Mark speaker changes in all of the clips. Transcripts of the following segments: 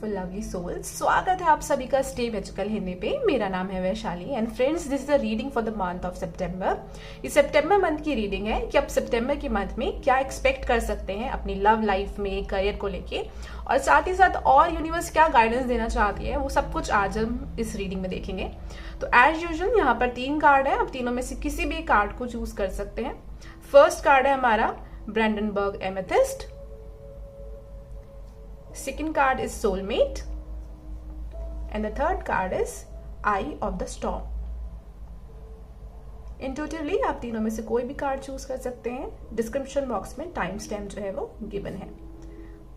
Speaker 1: Beautiful lovely souls, स्वागत है आप सभी का स्टे मैजिकल हिंदी पे। मेरा नाम है Vaishali and friends, this is a reading for the month of September. ये सितंबर मंथ की रीडिंग है कि आप सितंबर के मंथ में क्या एक्सपेक्ट कर सकते हैं अपनी लव लाइफ में, करियर को लेके, और साथ ही साथ और यूनिवर्स क्या गाइडेंस देना चाहती है, वो सब कुछ आज हम इस रीडिंग में देखेंगे। तो एज यूजुअल यहाँ पर 3 कार्ड है, आप तीनों में से किसी भी कार्ड को चूज कर सकते हैं। फर्स्ट कार्ड है हमारा Brandenburg amethyst, second card is soulmate and the third card is eye of the storm. Intuitively आप तीनों में से कोई भी कार्ड चूज कर सकते हैं। डिस्क्रिप्शन बॉक्स में टाइम स्टैम्प जो है वो गिवन है।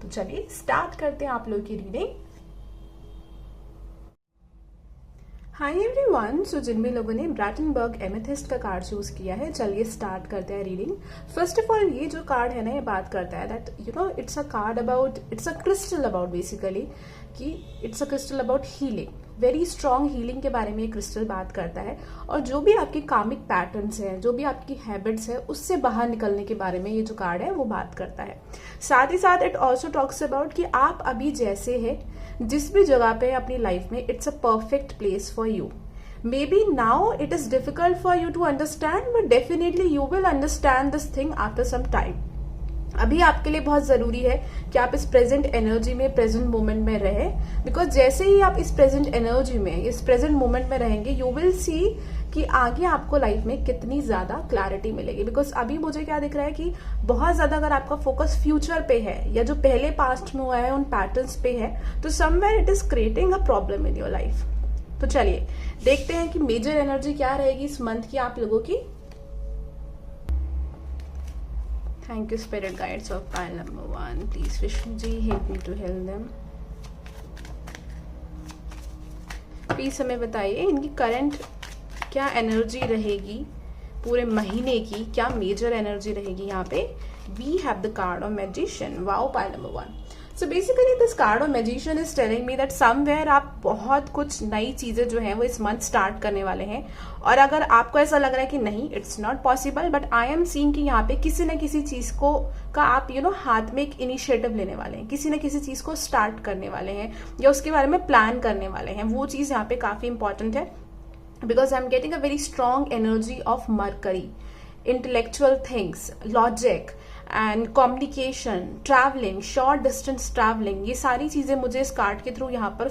Speaker 1: तो चलिए स्टार्ट करते हैं आप लोगों की रीडिंग। हाय एवरीवन, सो जिन भी लोगों ने ब्रैंडनबर्ग एमेथिस्ट का कार्ड चूज किया है, चलिए स्टार्ट करते हैं रीडिंग। फर्स्ट ऑफ ऑल ये जो कार्ड है ना, ये बात करता है that you know it's a card about, it's a crystal about basically, कि it's a crystal about healing, very strong healing के बारे में ये क्रिस्टल बात करता है। और जो भी आपके कामिक पैटर्न्स हैं, जो भी आपकी हैबिट्स है, उससे बाहर निकलने के बारे में ये जो कार्ड है वो बात करता है। साथ ही साथ इट ऑल्सो टॉक्स अबाउट कि आप अभी जैसे है, जिस भी जगह पे है अपनी लाइफ में, it's a perfect place for you. May be now it is difficult for you to understand, but definitely you will understand this thing after some time. अभी आपके लिए बहुत जरूरी है कि आप इस प्रेजेंट एनर्जी में, प्रेजेंट मोमेंट में रहे, बिकॉज जैसे ही आप इस प्रेजेंट एनर्जी में, इस प्रेजेंट मोमेंट में रहेंगे, यू विल सी कि आगे आपको लाइफ में कितनी ज्यादा क्लैरिटी मिलेगी। बिकॉज अभी मुझे क्या दिख रहा है कि बहुत ज्यादा अगर आपका फोकस फ्यूचर पे है या जो पहले पास्ट में हुआ है उन पैटर्न्स पे है, तो somewhere it is creating a problem in your life. तो चलिए देखते हैं कि मेजर एनर्जी क्या रहेगी इस मंथ की आप लोगों की। Thank you spirit guides of pile number 1. Please Vishnu ji help me to help them. Please हमें बताइए इनकी करंट क्या एनर्जी रहेगी पूरे महीने की, क्या मेजर एनर्जी रहेगी यहाँ पे। We have the card of magician, wow, pile number 1। So basically this card of magician is telling me that somewhere आप बहुत कुछ नई चीजें जो है वो इस मंथ स्टार्ट करने वाले हैं। और अगर आपको ऐसा लग रहा है कि नहीं, it's not possible, but I am seeing कि यहाँ पे किसी न किसी चीज को का आप हाथ में एक इनिशिएटिव लेने वाले हैं, किसी न किसी चीज को स्टार्ट करने वाले हैं या उसके बारे में प्लान करने वाले हैं। वो चीज यहाँ पे काफी इंपॉर्टेंट है, because I am getting a very strong energy of mercury, intellectual things, logic and communication, travelling, short distance travelling, ये सारी चीजें मुझे इस कार्ड के थ्रू यहाँ पर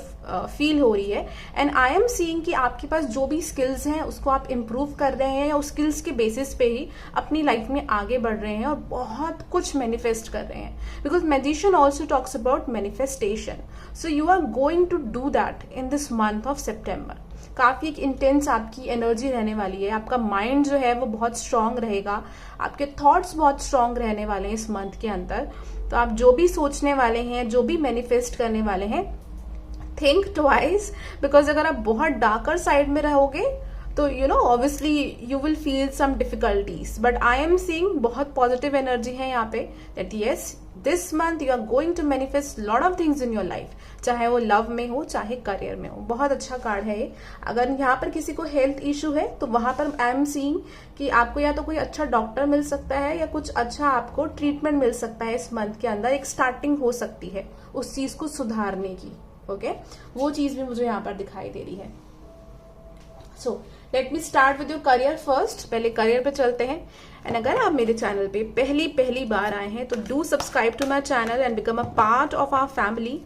Speaker 1: फील हो रही है। एंड आई एम सीइंग कि आपके पास जो भी स्किल्स हैं उसको आप इम्प्रूव कर रहे हैं या उस स्किल्स के बेसिस पे ही अपनी लाइफ में आगे बढ़ रहे हैं और बहुत कुछ मैनिफेस्ट कर रहे हैं। Because magician also talks about manifestation, so you are going to do that in this month of September. काफी एक इंटेंस आपकी एनर्जी रहने वाली है, आपका माइंड जो है वो बहुत स्ट्रांग रहेगा, आपके थॉट्स बहुत स्ट्रांग रहने वाले हैं इस मंथ के अंदर। तो आप जो भी सोचने वाले हैं, जो भी मैनिफेस्ट करने वाले हैं, थिंक ट्वाइस, बिकॉज अगर आप बहुत डार्कर साइड में रहोगे तो obviously you will feel some difficulties, but I am seeing बहुत पॉजिटिव एनर्जी है यहाँ पे that yes, this month you are going to manifest lot of things in your life, चाहे वो लव में हो चाहे करियर में हो। बहुत अच्छा कार्ड है ये। अगर यहाँ पर किसी को हेल्थ इश्यू है तो वहां पर आई एम सीइंग कि आपको या तो कोई अच्छा डॉक्टर मिल सकता है या कुछ अच्छा आपको ट्रीटमेंट मिल सकता है इस मंथ के अंदर। एक स्टार्टिंग हो सकती है उस चीज को सुधारने की। ओके, वो चीज भी मुझे यहाँ पर दिखाई दे रही है। So let me start with your career first. पहले करियर पे चलते हैं। एंड अगर आप मेरे चैनल पे पहली बार आए हैं तो do subscribe to my channel and become a part of our family.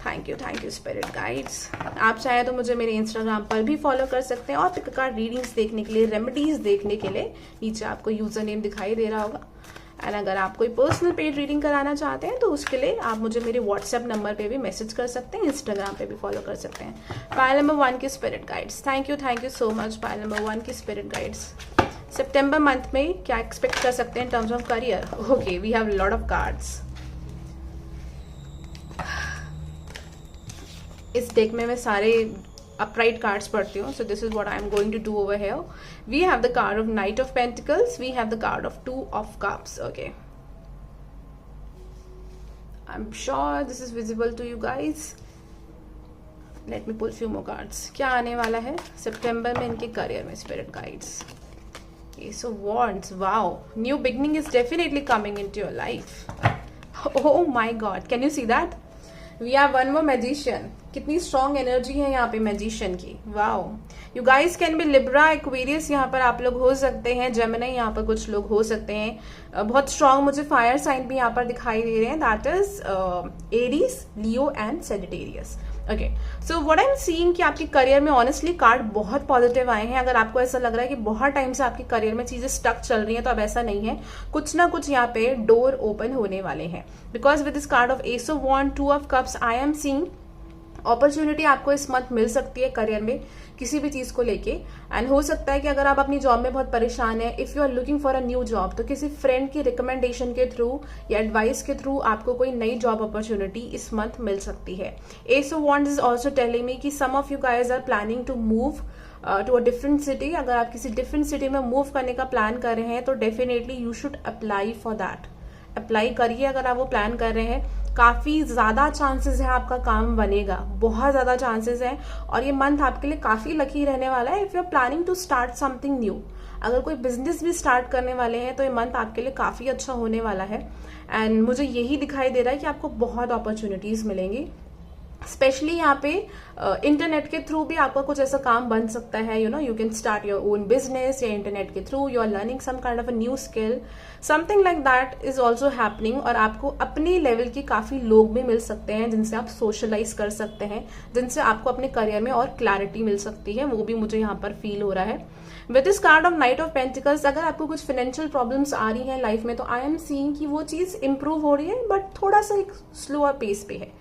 Speaker 1: Thank you spirit guides. आप चाहे तो मुझे मेरे इंस्टाग्राम पर भी फॉलो कर सकते हैं और पिक कार्ड रीडिंग्स देखने के लिए, रेमेडीज देखने के लिए नीचे आपको यूजर नेम दिखाई दे रहा होगा। एंड अगर आप कोई पर्सनल पेड रीडिंग कराना चाहते हैं तो उसके लिए आप मुझे मेरे व्हाट्सएप नंबर पे भी मैसेज कर सकते हैं, इंस्टाग्राम पे भी फॉलो कर सकते हैं। पाइल नंबर 1 के spirit guides, thank you so much. Pile number 1 के स्पिरिट गाइड्स, सितंबर मंथ में क्या एक्सपेक्ट कर सकते हैं in terms of career. Okay, we have lot of cards. इस डेक में मैं सारे upright cards पढ़ती हूँ, so this is what I am going to do over here. We have the card of Knight of Pentacles, we have the card of 2 of Cups. Okay, I'm sure this is visible to you guys. Let me pull few more cards. क्या आने वाला है सितंबर में इनके career में, spirit guides. Okay, so Wands, wow, new beginning is definitely coming into your life. Oh my God, can you see that? We have one more magician. कितनी strong energy है यहाँ पे मैजिशियन की। Wow, you guys can be Libra, Aquarius यहाँ पर आप लोग हो सकते हैं, जेमिनी यहाँ पर कुछ लोग हो सकते हैं। बहुत स्ट्रॉन्ग मुझे फायर साइन भी यहाँ पर दिखाई दे रहे हैं, that is Aries, Leo and Sagittarius. Okay, so what I am seeing कि आपके करियर में ऑनेस्टली कार्ड बहुत पॉजिटिव आए हैं। अगर आपको ऐसा लग रहा है कि बहुत टाइम से आपके करियर में चीजें स्टक चल रही हैं, तो अब ऐसा नहीं है, कुछ ना कुछ यहाँ पे डोर ओपन होने वाले हैं। Because with this card of ace of wand, two of cups, I am seeing opportunity आपको इस मंथ मिल सकती है करियर में किसी भी चीज को लेके। एंड हो सकता है कि अगर आप अपनी जॉब में बहुत परेशान है, if you are looking for a new job, तो किसी फ्रेंड की रिकमेंडेशन के थ्रू या एडवाइस के थ्रू आपको कोई नई जॉब अपॉर्चुनिटी इस मंथ मिल सकती है। Ace of wands is also telling me कि some of you guys are planning to move to a different city. अगर आप किसी डिफरेंट सिटी में मूव करने का प्लान कर रहे हैं तो definitely you should apply for that. Apply करिए अगर आप वो प्लान कर रहे हैं। काफी ज्यादा चांसेस है आपका काम बनेगा, बहुत ज्यादा चांसेस है। और ये मंथ आपके लिए काफी लकी रहने वाला है if you are planning to start something new. अगर कोई बिजनेस भी स्टार्ट करने वाले हैं तो ये मंथ आपके लिए काफी अच्छा होने वाला है। एंड मुझे यही दिखाई दे रहा है कि आपको बहुत अपॉर्चुनिटीज मिलेंगी। स्पेशली यहाँ पे इंटरनेट के थ्रू भी आपका कुछ ऐसा काम बन सकता है, you know, you can start your own business, या इंटरनेट के through you are learning some kind of a new skill, something like that is also happening. और आपको अपने लेवल के काफी लोग भी मिल सकते हैं जिनसे आप सोशलाइज कर सकते हैं, जिनसे आपको अपने करियर में और क्लैरिटी मिल सकती है, वो भी मुझे यहाँ पर फील हो रहा है। With this card of night of pentacles, अगर आपको कुछ फाइनेंशियल प्रॉब्लम्स आ रही हैं लाइफ में, तो आई एम सीइंग कि वो चीज इंप्रूव हो रही है, बट थोड़ा सा एक स्लोअर पेस पे है।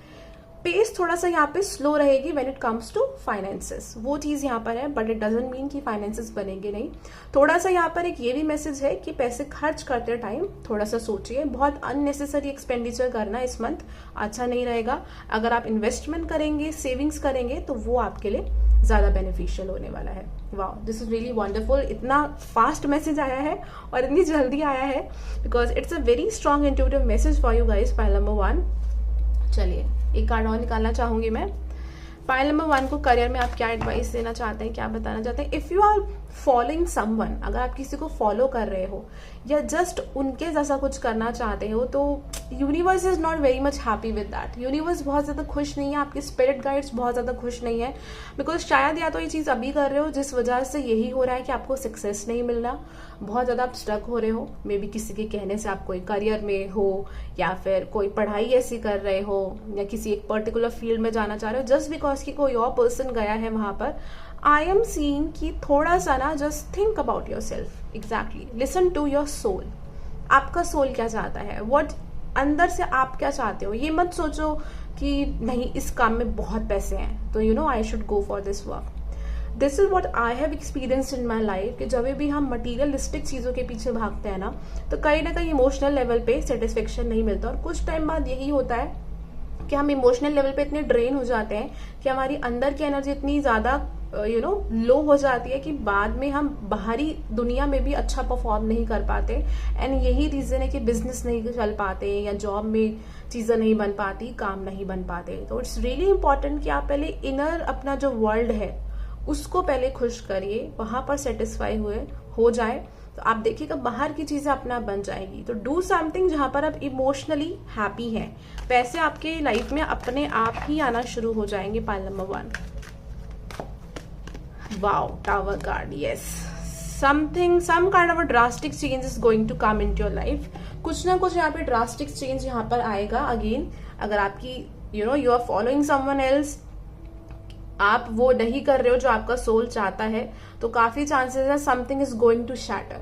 Speaker 1: पेस थोड़ा सा यहाँ पे स्लो रहेगी when it comes to finances, वो चीज यहाँ पर है, बट इट डजंट मीन कि फाइनेंसेस बनेंगे नहीं। थोड़ा सा यहाँ पर एक ये भी मैसेज है कि पैसे खर्च करते टाइम थोड़ा सा सोचिए, बहुत अननेसेसरी एक्सपेंडिचर करना इस मंथ अच्छा नहीं रहेगा। अगर आप इन्वेस्टमेंट करेंगे, सेविंग्स करेंगे, तो वो आपके लिए ज्यादा बेनिफिशियल होने वाला है। Wow, this is really wonderful. इतना फास्ट मैसेज आया है और इतनी जल्दी आया है, because it's a very strong intuitive message for you guys. Pile number 1, चलिए एक कार्ड और निकालना चाहूंगी मैं। पाइल नंबर 1 को करियर में आप क्या एडवाइस देना चाहते हैं, क्या बताना चाहते हैं। If you are following someone, अगर आप किसी को फॉलो कर रहे हो या जस्ट उनके जैसा कुछ करना चाहते हो, तो universe is not very much happy with that. Universe बहुत ज्यादा खुश नहीं है, आपके स्पिरिट गाइड्स बहुत ज्यादा खुश नहीं है, बिकॉज शायद या तो ये चीज अभी कर रहे हो जिस वजह से यही हो रहा है कि आपको सक्सेस नहीं मिल रहा, बहुत ज्यादा आप स्टक हो रहे हो। मे बी किसी के कहने से आप कोई करियर में हो, या फिर कोई पढ़ाई ऐसी कर रहे हो, या किसी एक पर्टिकुलर फील्ड में जाना चाह रहे हो जस्ट बिकॉज कि कोई और पर्सन गया है वहां पर। आई एम सीइंग कि थोड़ा सा ना just think about your self, exactly listen to your soul. आपका सोल क्या चाहता है, व्हाट अंदर से आप क्या चाहते हो। ये मत सोचो कि नहीं इस काम में बहुत पैसे हैं तो you know I should go for this work. This is what I have experienced in my life कि जब भी हम मटीरियलिस्टिक चीजों के पीछे भागते हैं ना, तो कहीं ना कहीं इमोशनल लेवल पे सेटिस्फेक्शन नहीं मिलता। और कुछ टाइम बाद यही होता है कि हम इमोशनल लेवल पे इतने ड्रेन हो जाते हैं कि हमारी अंदर की एनर्जी इतनी ज्यादा लो हो जाती है कि बाद में हम बाहरी दुनिया में भी अच्छा परफॉर्म नहीं कर पाते। एंड यही रीजन है कि बिजनेस नहीं चल पाते, या जॉब में चीजें नहीं बन पाती, काम नहीं बन पाते। तो इट्स रियली इंपॉर्टेंट कि आप पहले इनर अपना जो वर्ल्ड है उसको पहले खुश करिए, वहां पर सेटिस्फाई हो जाए, तो आप देखिएगा बाहर की चीजें अपना बन जाएगी। तो डू समथिंग जहां पर आप इमोशनली हैप्पी हैं, पैसे आपके लाइफ में अपने आप ही आना शुरू हो जाएंगे। Pile number 1, wow, tower card, yes, something, some kind of a drastic change is going to come into your life. कुछ ना कुछ यहाँ पे ड्रास्टिक चेंज यहाँ पर आएगा। अगेन अगर आपकी you are following someone else, आप वो नहीं कर रहे हो जो आपका सोल चाहता है, तो काफी चांसेस है something is going to shatter,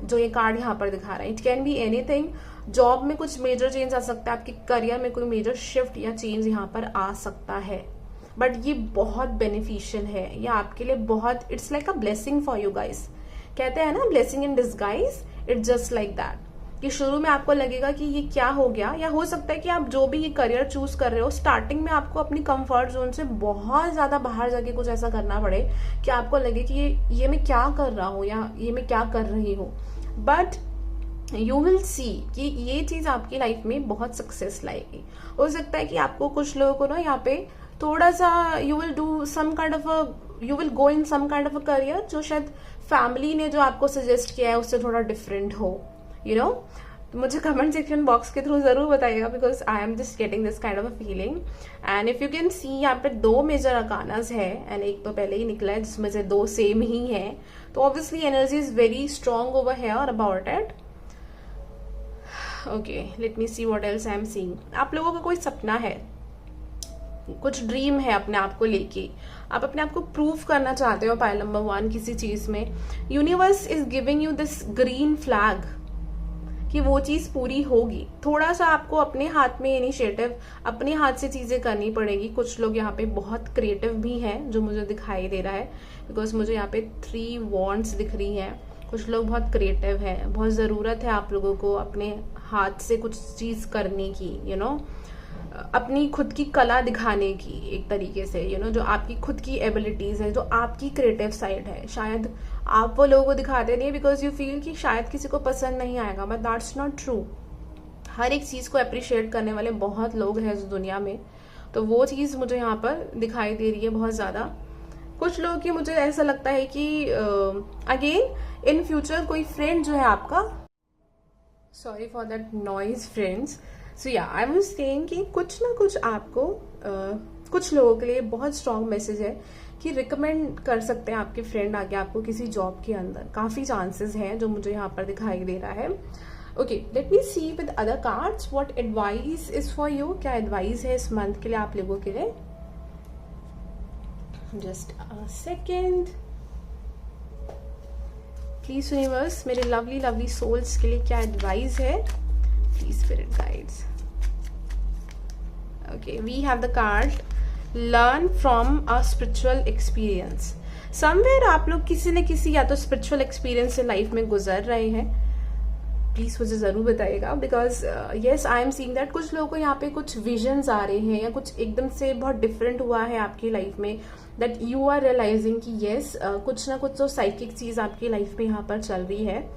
Speaker 1: जो ये कार्ड यहाँ पर दिखा रहा है। It can be anything. Job में कुछ मेजर चेंज आ सकता है, आपके करियर में कोई मेजर शिफ्ट या चेंज यहाँ पर आ सकता है, बट ये बहुत बेनिफिशियल है, ये आपके लिए बहुत, it's like a blessing for you guys. कहते हैं ना blessing in disguise, it's just like that कि शुरू में आपको लगेगा कि ये क्या हो गया, या हो सकता है कि आप जो भी ये करियर चूज कर रहे हो स्टार्टिंग में आपको अपनी कंफर्ट जोन से बहुत ज्यादा बाहर जाके कुछ ऐसा करना पड़े कि आपको लगे कि ये मैं क्या कर रहा हूँ या ये मैं क्या कर रही हूँ, बट यू विल सी कि ये चीज आपकी लाइफ में बहुत सक्सेस लाएगी। हो सकता है कि आपको कुछ लोगों को ना यहाँ पे थोड़ा सा you will do some kind of a, you will go in some kind of a career जो शायद फैमिली ने जो आपको सजेस्ट किया है उससे थोड़ा डिफरेंट हो, यू नो। तो मुझे कमेंट सेक्शन बॉक्स के थ्रू ज़रूर बताइएगा, because I am just getting this kind of a feeling. And if you can see यहाँ पे 2 मेजर अरकानास है एंड एक तो पहले ही निकला है जिसमें से 2 सेम ही है, तो obviously energy is very strong over here about it. Okay, let me C what else I am seeing. आप लोगों का कोई सपना है, कुछ ड्रीम है अपने आप को लेके, आप अपने आप को प्रूव करना चाहते हो पाइल नंबर 1 किसी चीज में। Universe is giving you this green flag कि वो चीज पूरी होगी। थोड़ा सा आपको अपने हाथ में इनिशिएटिव, अपने हाथ से चीजें करनी पड़ेगी। कुछ लोग यहाँ पे बहुत क्रिएटिव भी हैं जो मुझे दिखाई दे रहा है, बिकॉज मुझे यहाँ पे 3 वॉन्ड्स दिख रही हैं। कुछ लोग बहुत क्रिएटिव हैं, बहुत ज़रूरत है आप लोगों को अपने हाथ से कुछ चीज़ करने की, यू नो, अपनी खुद की कला दिखाने की एक तरीके से, यू नो, जो आपकी खुद की एबिलिटीज़ है, जो आपकी क्रिएटिव साइड है। शायद आप वो लोगों को दिखाते नहीं बिकॉज यू फील कि शायद किसी को पसंद नहीं आएगा, बट दैट्स नॉट ट्रू। हर एक चीज़ को अप्रिशिएट करने वाले बहुत लोग हैं इस दुनिया में, तो वो चीज़ मुझे यहाँ पर दिखाई दे रही है बहुत ज़्यादा। कुछ लोगों की मुझे ऐसा लगता है कि अगेन इन फ्यूचर कोई फ्रेंड जो है आपका, sorry for that noise friends, so या आई वाज सेइंग कि कुछ ना कुछ आपको कुछ लोगों के लिए बहुत स्ट्रॉन्ग मैसेज है कि रिकमेंड कर सकते हैं आपके फ्रेंड आगे आपको किसी जॉब के अंदर। काफ़ी चांसेस हैं जो मुझे यहाँ पर दिखाई दे रहा है। Okay, let me see with other cards what advice is for you. क्या एडवाइस है इस मंथ के लिए आप लोगों के लिए? Just a second please universe, मेरे लवली लवली सोल्स के लिए क्या एडवाइस है? Please spirit guides. Okay, we have the card learn from a spiritual experience. Somewhere आप लोग किसी न किसी या तो स्पिरिचुअल एक्सपीरियंस से लाइफ में गुजर रहे हैं। प्लीज मुझे जरूर बताइएगा, because yes I am seeing that कुछ लोगों को यहाँ पे कुछ विजन्स आ रहे हैं या कुछ एकदम से बहुत डिफरेंट हुआ है आपकी लाइफ में, दैट यू आर रियलाइजिंग कि येस कुछ ना कुछ तो साइकिक चीज आपकी लाइफ में यहाँ पर चल रही है।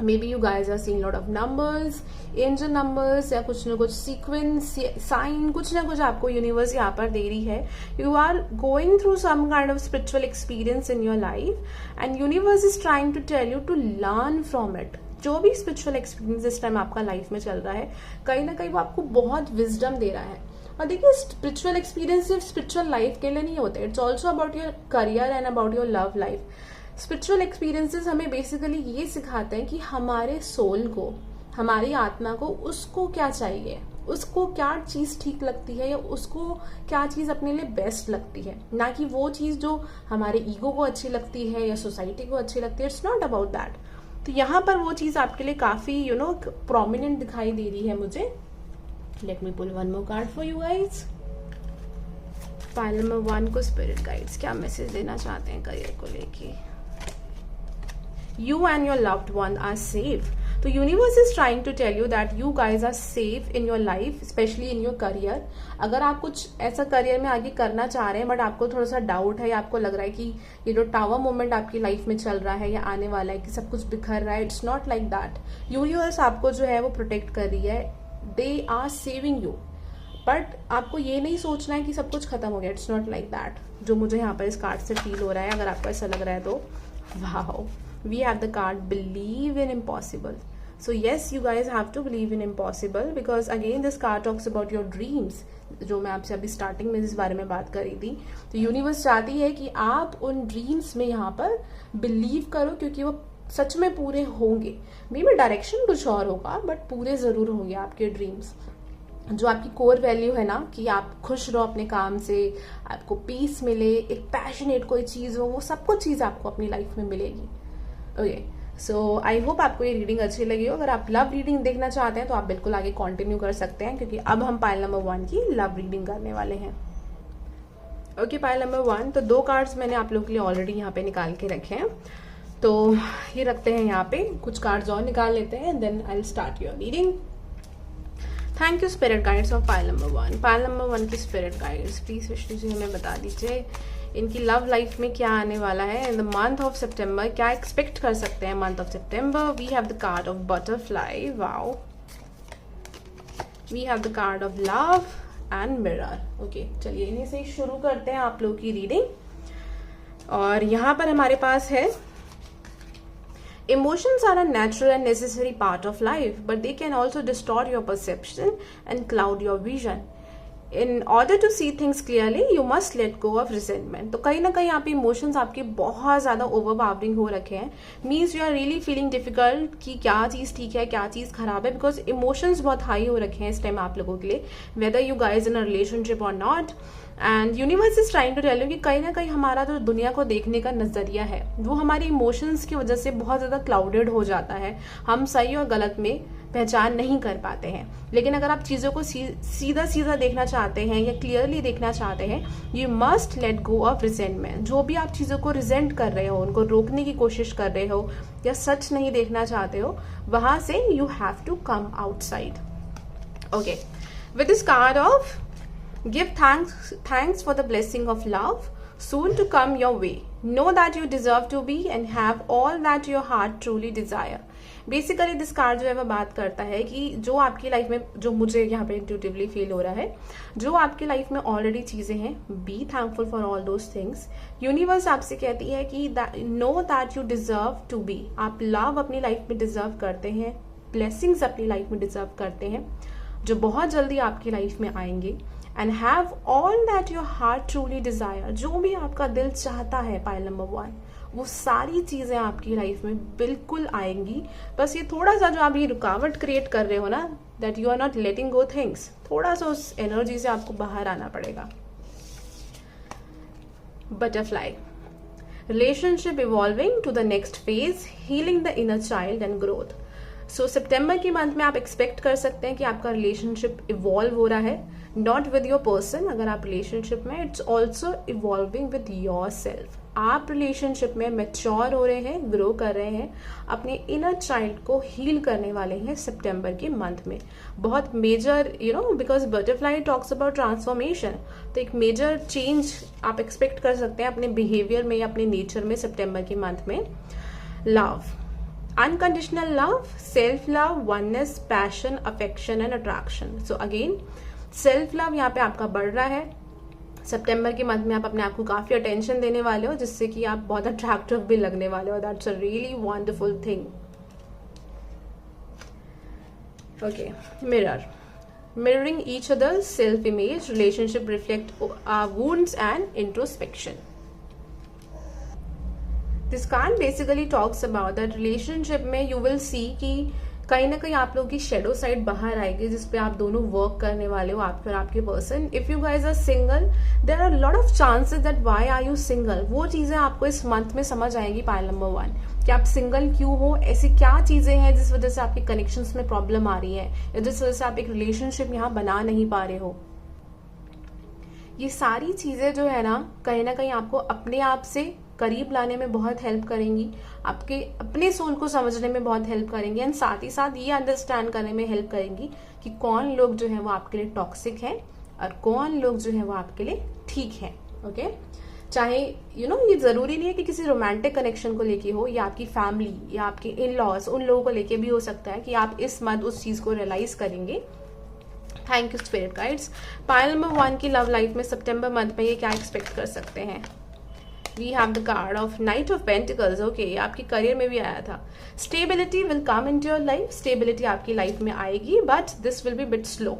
Speaker 1: Maybe you guys are seeing lot of numbers, angel numbers, या कुछ ना कुछ सीक्वेंस, साइन, कुछ ना कुछ आपको यूनिवर्स यहाँ पर दे रही है। You are going through some kind of spiritual experience in your life and universe is trying to tell you to learn from it. जो भी स्पिरिचुअल एक्सपीरियंस इस टाइम आपका लाइफ में चल रहा है, कहीं ना कहीं वो आपको बहुत विजडम दे रहा है। और देखिए, स्पिरिचुअल एक्सपीरियंस सिर्फ स्पिरिचुअल लाइफ के लिए नहीं होते, it's also about your career and about your love life. Spiritual experiences हमें बेसिकली ये सिखाते हैं कि हमारे सोल को, हमारी आत्मा को, उसको क्या चाहिए, उसको क्या चीज़ ठीक लगती है या उसको क्या चीज़ अपने लिए बेस्ट लगती है, ना कि वो चीज़ जो हमारे ईगो को अच्छी लगती है या सोसाइटी को अच्छी लगती है। It's not about that. तो यहाँ पर वो चीज़ आपके लिए काफ़ी यू नो प्रोमिनेंट दिखाई दे रही है मुझे। Let me pull one more card for you guys. Pile number 1 को स्पिरिट गाइड्स क्या मैसेज देना चाहते हैं करियर को लेके? You and your loved one are safe. So universe is trying to tell you that you guys are safe in your life, especially in your career. अगर आप कुछ ऐसा करियर में आगे करना चाह रहे हैं बट आपको थोड़ा सा डाउट है या आपको लग रहा है कि ये जो टावर मोमेंट आपकी लाइफ में चल रहा है या आने वाला है कि सब कुछ बिखर रहा है, it's not like that. Universe आपको जो है वो प्रोटेक्ट कर रही है, they are saving you. But आपको ये नहीं सोचना है कि सब कुछ खत्म हो गया, इट्स नॉट लाइक दैट, जो मुझे यहाँ पर इस कार्ड से फील हो रहा है। अगर आपको ऐसा लग रहा है तो wow, we have the card believe in impossible. So yes, you guys have to believe in impossible because again this card talks about your dreams, जो मैं आपसे अभी स्टार्टिंग में इस बारे में बात कर रही थी। तो यूनिवर्स चाहती है कि आप उन ड्रीम्स में यहाँ पर बिलीव करो, क्योंकि वो सच में पूरे होंगे। मे बी डायरेक्शन कुछ और होगा बट पूरे जरूर होंगे आपके ड्रीम्स। जो आपकी कोर वैल्यू है ना कि आप खुश रहो अपने काम से, आपको पीस मिले, एक पैशनेट कोई चीज़ हो, वो सब कुछ चीज़ आपको अपनी लाइफ में मिलेगी। ओके, सो आई होप आपको ये रीडिंग अच्छी लगी हो। अगर आप लव रीडिंग देखना चाहते हैं तो आप बिल्कुल आगे कंटिन्यू कर सकते हैं, क्योंकि अब हम पाइल नंबर 1 की लव रीडिंग करने वाले हैं। ओके, पाइल नंबर 1, तो 2 कार्ड्स मैंने आप लोगों के लिए ऑलरेडी यहाँ पे निकाल के रखे हैं, तो ये रखते हैं यहाँ पे। कुछ कार्ड्स और निकाल लेते हैं, then I will start your reading. Thank you spirit guides of pile number 1। Pile number 1 की spirit guides please Vishnu ji हमें बता दीजिए इनकी लव लाइफ में क्या आने वाला है इन द मंथ ऑफ सितंबर। क्या एक्सपेक्ट कर सकते हैं मंथ ऑफ सितंबर? We have the card of butterfly, wow. We have the card of love and mirror. Okay, चलिए इन्हीं से शुरू करते हैं आप लोगों की रीडिंग। और यहाँ पर हमारे पास है Emotions are a natural and necessary part of life, but they can also distort your perception and cloud your vision. In order to see things clearly, you must let go of resentment. तो कहीं ना कहीं यहाँ पे emotions आपके बहुत ज़्यादा overpowering हो रखे हैं. Means you are really feeling difficult कि क्या चीज़ ठीक है, क्या चीज़ खराब है, बिकॉज इमोशंस बहुत हाई हो रखे हैं इस टाइम आप लोगों के लिए, whether you guys in a relationship और not. And universe is trying to tell you कि कहीं ना कहीं हमारा जो दुनिया को देखने का नजरिया है वो हमारी इमोशंस की वजह से बहुत ज़्यादा क्लाउडेड हो जाता है. हम सही और गलत में पहचान नहीं कर पाते हैं. लेकिन अगर आप चीज़ों को सीधा सीधा देखना चाहते हैं या क्लियरली देखना चाहते हैं, you must let go of resentment. जो भी आप चीज़ों को रिजेंट कर रहे हो, उनको रोकने की कोशिश कर रहे हो या सच नहीं देखना चाहते हो, वहां से you have to come outside. Okay, with this card of give thanks for the blessing of love soon to come your way. Know that you deserve to be and have all that your heart truly desire. Basically this card जो है वो बात करता है कि जो आपकी life में, जो मुझे यहाँ पे इंट्यूटिवली फील हो रहा है, जो आपकी लाइफ में ऑलरेडी चीज़ें हैं, be thankful for all those things. Universe आपसे कहती है कि know that you deserve to be. आप लव अपनी लाइफ में डिजर्व करते हैं, ब्लेसिंग्स अपनी लाइफ में डिजर्व करते हैं, जो बहुत जल्दी आपकी लाइफ में आएंगे. And have all that your heart truly desire. जो भी आपका दिल चाहता है, पाइल नंबर 1, वो सारी चीजें आपकी लाइफ में बिल्कुल आएंगी. बस ये थोड़ा सा जो आप ये रुकावट क्रिएट कर रहे हो ना, that you are not letting go things, थोड़ा सा उस एनर्जी से आपको बाहर आना पड़ेगा. Butterfly, relationship evolving to the next phase, healing the inner child and growth. So सितंबर के मंथ में आप एक्सपेक्ट कर सकते हैं कि आपका रिलेशनशिप इवॉल्व हो रहा है, नॉट विद योर पर्सन. अगर आप रिलेशनशिप में, it's also evolving with your self. आप रिलेशनशिप में मैच्योर हो रहे हैं, ग्रो कर रहे हैं, अपने इनर चाइल्ड को हील करने वाले हैं सितंबर के मंथ में. बहुत major, because butterfly talks about transformation, तो एक मेजर चेंज आप एक्सपेक्ट कर सकते हैं अपने बिहेवियर में या अपने नेचर में सितंबर के मंथ में. Love, unconditional love, self love, oneness, passion, affection and attraction. So again self love यहाँ पे आपका बढ़ रहा है. सितंबर के मंथ में आप अपने आप को काफी अटेंशन देने वाले हो, जिससे कि आप बहुत अट्रैक्टिव भी लगने वाले हो. That's a really wonderful thing. Okay, mirror, mirroring each other self image, relationship reflect wounds and introspection. This card basically talks about that relationship में यू विल सी कि कहीं ना कहीं आप लोगों की शेडो साइड बाहर आएगी, जिसपे आप दोनों वर्क करने वाले हो, आप फिर आपके person. If you guys are single, there are lot of chances that why are you single. वो चीजें आपको इस मंथ में समझ आएंगी. पाइल नंबर 1, कि आप सिंगल क्यों हो, ऐसी क्या चीजें हैं जिस वजह से आपके कनेक्शंस में प्रॉब्लम आ रही है, या जिस वजह से आप एक रिलेशनशिप यहाँ बना नहीं पा रहे हो. ये सारी चीजें जो है ना कहीं आपको अपने आप से करीब लाने में बहुत हेल्प करेंगी, आपके अपने सोल को समझने में बहुत हेल्प करेंगी, एंड साथ ही साथ ये अंडरस्टैंड करने में हेल्प करेंगी कि कौन लोग जो है वो आपके लिए टॉक्सिक हैं और कौन लोग जो है वो आपके लिए ठीक है. ओके, चाहे ये जरूरी नहीं है कि किसी रोमांटिक कनेक्शन को लेके हो, या आपकी फैमिली या आपके इन लॉज, उन लोगों को लेके भी हो सकता है कि आप इस मंथ उस चीज को रियलाइज करेंगे. Thank you spirit guides. Pile number 1 की लव लाइफ में सितंबर मंथ में ये क्या एक्सपेक्ट कर सकते हैं? We have the card of Knight of Pentacles. Okay, आपकी करियर में भी आया था. Stability will come into your life. Stability आपकी लाइफ में आएगी, but this will be bit slow.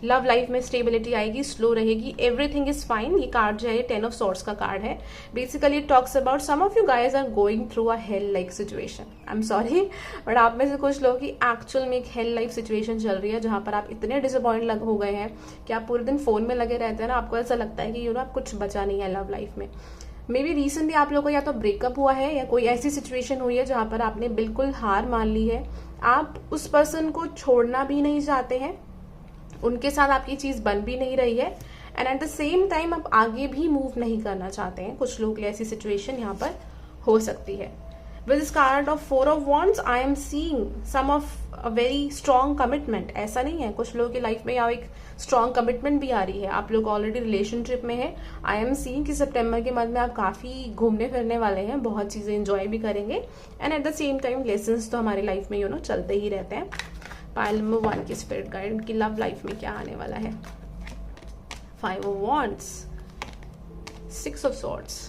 Speaker 1: Love life में स्टेबिलिटी आएगी, स्लो रहेगी. Everything is fine. ये कार्ड जो है 10 of Swords का कार्ड है. Basically it talks about some of you guys are going through a hell like situation. I am sorry, but आप में से कुछ लोग की एक्चुअल में एक हेल लाइफ सिचुएशन चल रही है, जहां पर आप इतने डिसअपॉइंट हो गए हैं कि आप पूरे दिन फोन में लगे रहते हैं ना. आपको ऐसा लगता है कि आप कुछ बचा नहीं है लव लाइफ में. मे बी रिसेंटली आप लोगों को या तो ब्रेकअप हुआ है, या कोई ऐसी सिचुएशन हुई है जहां पर आपने बिल्कुल हार मान ली है. आप उस पर्सन को छोड़ना भी नहीं चाहते हैं, उनके साथ आपकी चीज बन भी नहीं रही है, and eight the same time आप आगे भी मूव नहीं करना चाहते हैं. कुछ लोगों के लिए ऐसी सिचुएशन यहाँ पर हो सकती है. With this card of 4 of Wands, I am seeing some of a very strong commitment. ऐसा नहीं है, कुछ लोगों की लाइफ में यहाँ एक स्ट्रॉन्ग कमिटमेंट भी आ रही है. आप लोग ऑलरेडी रिलेशनशिप में है. आई एम सीइंग कि सितंबर के मंथ में आप काफी घूमने फिरने वाले हैं, बहुत चीजें एंजॉय भी करेंगे, and eight the same time lessons तो हमारी लाइफ में चलते ही रहते हैं. पाइल नंबर 1 की स्पिरिट गाइड, उनकी लव लाइफ में क्या आने वाला है? 5 of Wands, 6 of Swords.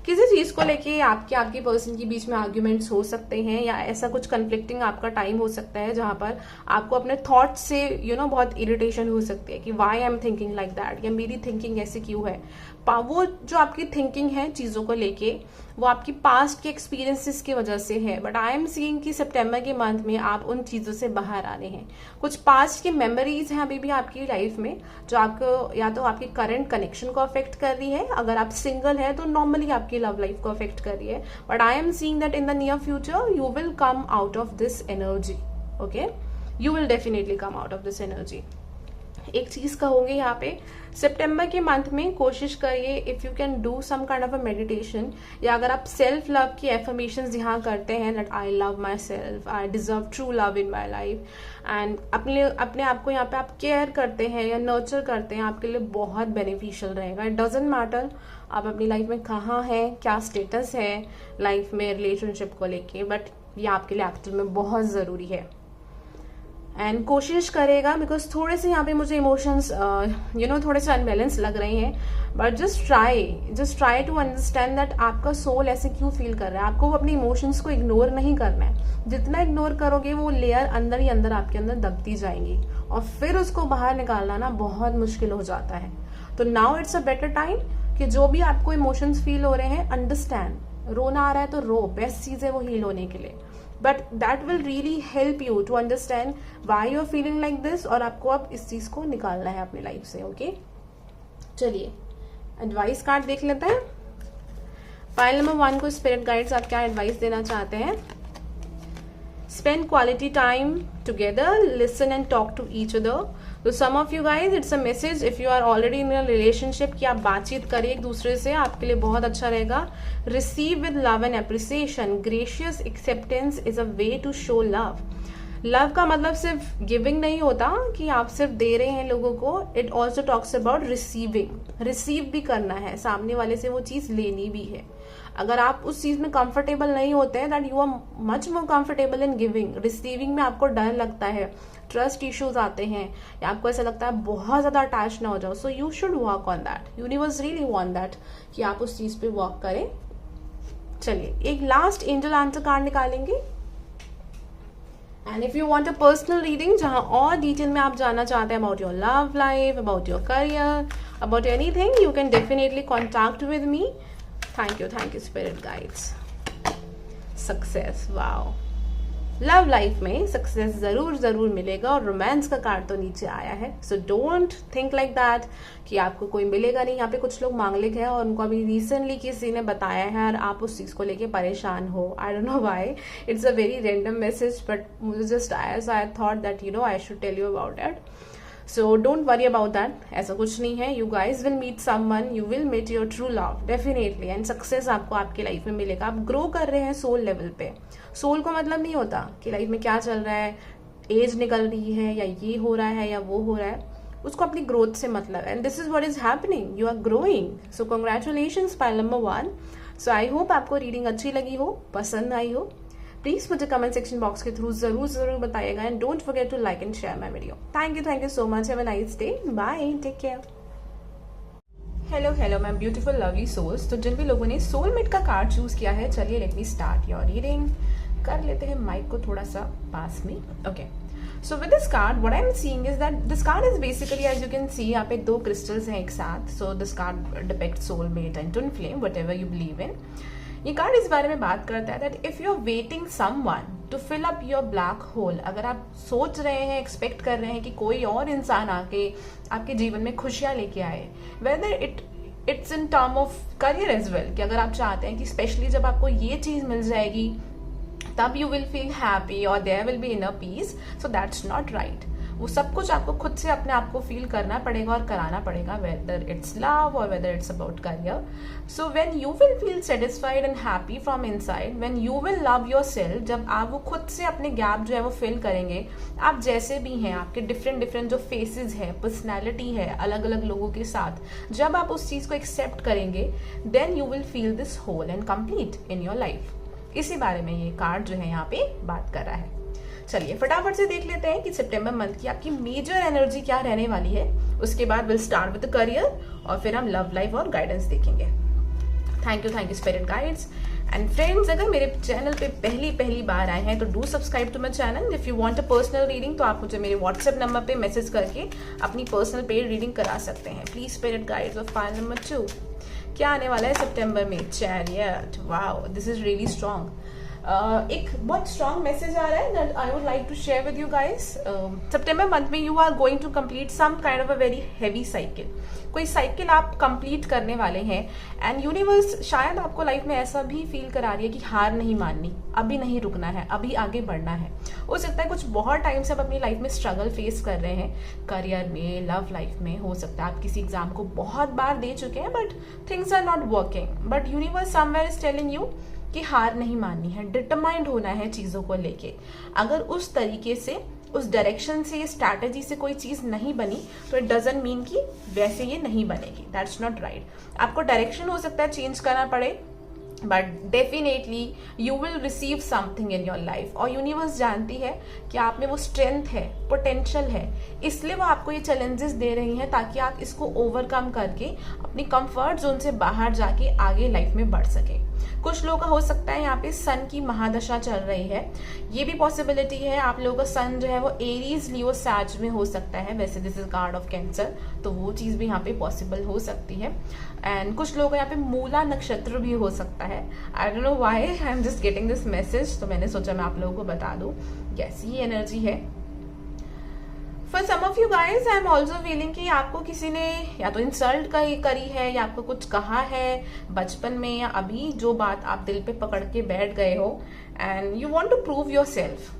Speaker 1: किसी चीज को लेके आपके पर्सन के बीच में आर्ग्यूमेंट्स हो सकते हैं, या ऐसा कुछ कन्फ्लिक्टिंग आपका टाइम हो सकता है जहां पर आपको अपने थॉट्स से बहुत इरिटेशन हो सकती है कि why I am thinking like that, या मेरी थिंकिंग ऐसी क्यों है। वो जो आपकी थिंकिंग है चीजों को लेके, वो आपकी पास्ट के एक्सपीरियंसेस की वजह से है। बट आई एम सीइंग कि सितंबर के मंथ में आप उन चीजों से बाहर आ रहे हैं। कुछ पास्ट की मेमोरीज हैं अभी भी आपकी लाइफ में, जो आपको या तो आपके करंट कनेक्शन को अफेक्ट कर रही है, अगर आप सिंगल है तो नॉर्मली आपकी लव लाइफ को अफेक्ट कर रही है। But I am seeing that in the near future you will come out of this energy. Okay, you will definitely come out of this energy. एक चीज कहूंगी यहाँ पे, सितंबर के मंथ में कोशिश करिए if you can do some kind of a meditation, या अगर आप सेल्फ लव की एफर्मेशंस यहाँ करते हैं that I love my self, I deserve true love in my life, and अपने आप को यहाँ पे आप केयर करते हैं या नर्चर करते हैं, आपके लिए बहुत बेनिफिशियल रहेगा। इट डजेंट मैटर आप अपनी लाइफ में कहाँ हैं, क्या स्टेटस है लाइफ में रिलेशनशिप को लेके, बट ये आपके लिए एक्चुअल में बहुत ज़रूरी है। एंड कोशिश करेगा, बिकॉज थोड़े से यहाँ पे मुझे इमोशंस थोड़े से अनबैलेंस लग रहे हैं, but just try to understand that आपका सोल ऐसे क्यों फील कर रहा है। आपको अपने इमोशंस को इग्नोर नहीं करना है। जितना इग्नोर करोगे वो लेयर अंदर ही अंदर आपके अंदर दबती जाएंगी, और फिर उसको बाहर निकालना ना बहुत मुश्किल हो जाता है। तो now it's a better time कि जो भी आपको इमोशंस फील हो रहे हैं, अंडरस्टैंड। रोना आ रहा है तो रो, बेस्ट चीज है वो हील होने के लिए। But that will really help you to understand why you are feeling like this, और आपको अब इस चीज को निकालना है अपनी लाइफ से। ओके, चलिए एडवाइस कार्ड देख लेते हैं। फाइल नंबर 1 को स्पिरिट गाइड्स आप क्या एडवाइस देना चाहते हैं। Spend quality time together, listen and talk to each other. तो some of you guys it's a message if you are already in a relationship कि आप बातचीत करिए एक दूसरे से, आपके लिए बहुत अच्छा रहेगा। Receive with love and appreciation, gracious acceptance is a way to show love. Love का मतलब सिर्फ गिविंग नहीं होता कि आप सिर्फ दे रहे हैं लोगों को, it also talks about receiving. Receive भी करना है, सामने वाले से वो चीज लेनी भी है। अगर आप उस चीज में कंफर्टेबल नहीं होते हैं, that you are much more comfortable in giving. Receiving में आपको डर लगता है, ट्रस्ट इश्यूज आते हैं, या आपको ऐसा लगता है बहुत ज्यादा अटैच ना हो जाओ। So you should work on that. Universe really want that कि आप उस चीज पे वर्क करें। चलिए एक लास्ट एंजल आंसर कार्ड निकालेंगे। And if you want a personal reading जहां और डिटेल में आप जानना चाहते हैं about your love life, about your career, about anything, you can definitely contact with me. Thank you spirit guides. Success, wow, love life में success जरूर मिलेगा, और रोमांस का कार्ड तो नीचे आया है। So don't think like that कि आपको कोई मिलेगा नहीं। यहाँ पे कुछ लोग मांगलिक है और उनको अभी रिसेंटली किसी ने बताया है और आप उस चीज को लेके परेशान हो। I don't know why, it's a very random message, but मुझे जस्ट आया, so I thought that I should tell you about it. So don't worry about that, ऐसा कुछ नहीं है। You guys will meet someone, you will meet your true love definitely, and success आपको आपकी life में मिलेगा। आप ग्रो कर रहे हैं सोल लेवल पे। सोल को मतलब नहीं होता कि लाइफ में क्या चल रहा है, एज निकल रही है, या ये हो रहा है या वो हो रहा है, उसको अपनी ग्रोथ से मतलब है। And this is what is happening, you are growing. So congratulations pile number 1। So I hope आपको रीडिंग अच्छी लगी हो, पसंद आई हो। प्लीज मुझे कमेंट सेक्शन बॉक्स के थ्रू जरूर बताइएगा, and don't forget to like and share my video. Thank you so much, have a nice day, bye, take care. Hello my beautiful lovely souls. तो जिन भी लोगों ने सोलमेट का कार्ड चूज किया है, चलिए let me start your reading. कर लेते हैं माइक को थोड़ा सा पास में। Okay, so with this card what I am seeing is that this card is basically, as you can see, यहाँ पे 2 क्रिस्टल्स हैं एक साथ। So this card depict soulmate and twin flame, whatever you believe in. ये card इस बारे में बात करता है that if you are waiting someone to fill up your black hole, अगर आप सोच रहे हैं, एक्सपेक्ट कर रहे हैं कि कोई और इंसान आके आपके जीवन में खुशियां लेके आए, whether it's in term of career as well, कि अगर आप चाहते हैं कि स्पेशली जब आपको ये चीज मिल जाएगी तब यू विल फील हैप्पी और there will be inner peace, so that's not right. वो सब कुछ आपको खुद से अपने आप को फील करना पड़ेगा और कराना पड़ेगा, वेदर इट्स लव और whether it's about career. So when you will feel satisfied and happy from inside, when you will love yourself, जब आप वो खुद से अपने गैप जो है वो फिल करेंगे, आप जैसे भी हैं, आपके डिफरेंट जो फेसेस है, पर्सनैलिटी है अलग अलग लोगों के साथ, जब आप उस चीज को एक्सेप्ट करेंगे, then you will feel this whole and complete in your life. इसी बारे में ये कार्ड जो है यहाँ पे बात कर रहा है। चलिए फटाफट से देख लेते हैं कि सितंबर मंथ की आपकी मेजर एनर्जी क्या रहने वाली है। उसके बाद विल स्टार्ट विद करियर और फिर हम लव लाइफ और गाइडेंस देखेंगे। Thank you spirit guides. And friends, अगर मेरे चैनल पे पहली बार आए हैं तो do subscribe to my channel. If you want a personal reading तो आप मुझे मेरे व्हाट्सएप नंबर पे मैसेज करके अपनी पर्सनल पेड रीडिंग करा सकते हैं। Please spirit guides of pile number 2, क्या आने वाला है सितंबर में? Chariot. Wow, this is really strong. एक बहुत स्ट्रॉन्ग मैसेज आ रहा है that I would like to share with you guys. सितंबर मंथ में you are going to complete some kind of a very heavy cycle. कोई साइकिल आप complete करने वाले हैं एंड यूनिवर्स शायद आपको लाइफ में ऐसा भी फील करा रही है कि हार नहीं माननी, अभी नहीं रुकना है, अभी आगे बढ़ना है। हो सकता है कुछ बहुत टाइम से आप अपनी लाइफ में स्ट्रगल फेस कर रहे हैं, करियर में, लव लाइफ में। हो सकता है आप किसी एग्जाम को बहुत बार दे चुके हैं but things are not working, but universe somewhere is telling you कि हार नहीं माननी है, डिटरमाइंड होना है चीजों को लेके। अगर उस तरीके से, उस डायरेक्शन से, स्ट्रैटेजी से कोई चीज नहीं बनी तो इट डजंट मीन कि वैसे ये नहीं बनेगी। That's not right. आपको डायरेक्शन हो सकता है चेंज करना पड़े, but definitely you will receive something in your life. और यूनिवर्स जानती है कि आप में वो स्ट्रेंथ है, पोटेंशियल है, इसलिए वो आपको ये चैलेंजेस दे रही हैं ताकि आप इसको ओवरकम करके अपनी कंफर्ट जोन से बाहर जाके आगे लाइफ में बढ़ सके। कुछ लोगों का हो सकता है यहाँ पे सन की महादशा चल रही है, ये भी पॉसिबिलिटी है। आप लोगों का सन जो है वो एरीज, लियो, सैज में हो सकता है। वैसे this is called of cancer, तो वो चीज भी यहाँ पे पॉसिबल हो सकती है। एंड कुछ लोगों का यहाँ पे मूला नक्षत्र भी हो सकता है। आई don't know why I am just getting this message, तो मैंने सोचा मैं आप लोगों को बता दूं। यस, ये एनर्जी है। For some of you guys I am also feeling कि आपको किसी ने या तो इंसल्ट करी है या आपको कुछ कहा है बचपन में या अभी, जो बात आप दिल पे पकड़ के बैठ गए हो and you want to prove your self.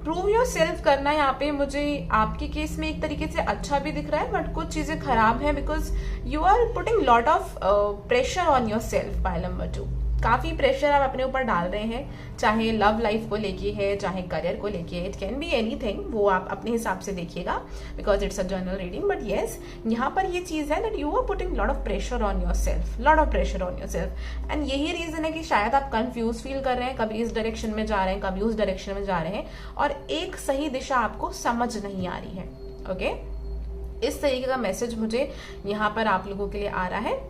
Speaker 1: Prove your self करना यहाँ पे मुझे आपके केस में एक तरीके से अच्छा भी दिख रहा है, बट कुछ चीजें खराब है because you are putting lot of pressure on your self. Pile number 2, काफी प्रेशर आप अपने ऊपर डाल रहे हैं, चाहे लव लाइफ को लेके है, चाहे करियर को लेके है। इट कैन बी एनीथिंग, वो आप अपने हिसाब से देखिएगा because it's a general reading. But yes, यहाँ पर ये चीज है that you are putting lot of pressure on your self, lot of pressure on your self. And यही रीजन है कि शायद आप कंफ्यूज फील कर रहे हैं, कभी इस डायरेक्शन में जा रहे हैं, कभी उस डायरेक्शन में जा रहे हैं, और एक सही दिशा आपको समझ नहीं आ रही है। ओके, इस तरीके का मैसेज मुझे यहाँ पर आप लोगों के लिए आ रहा है।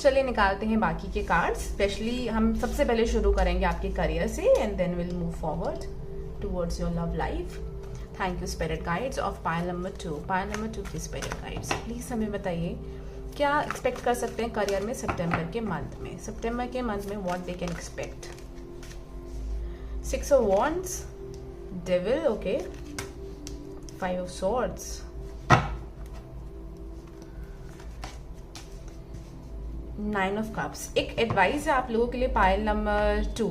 Speaker 1: चलिए निकालते हैं बाकी के कार्ड्स। स्पेशली हम सबसे पहले शुरू करेंगे आपके करियर से and then will move forward towards your love life. Thank you spirit guides of pile number 2। Pile number 2 की स्पिरिट गाइड्स, प्लीज हमें बताइए क्या एक्सपेक्ट कर सकते हैं करियर में सितंबर के मंथ में। सितंबर के मंथ में what they can expect. 6 of wands, devil, okay, 5 of swords, nine of cups. एक एडवाइस है आप लोगों के लिए pile number 2।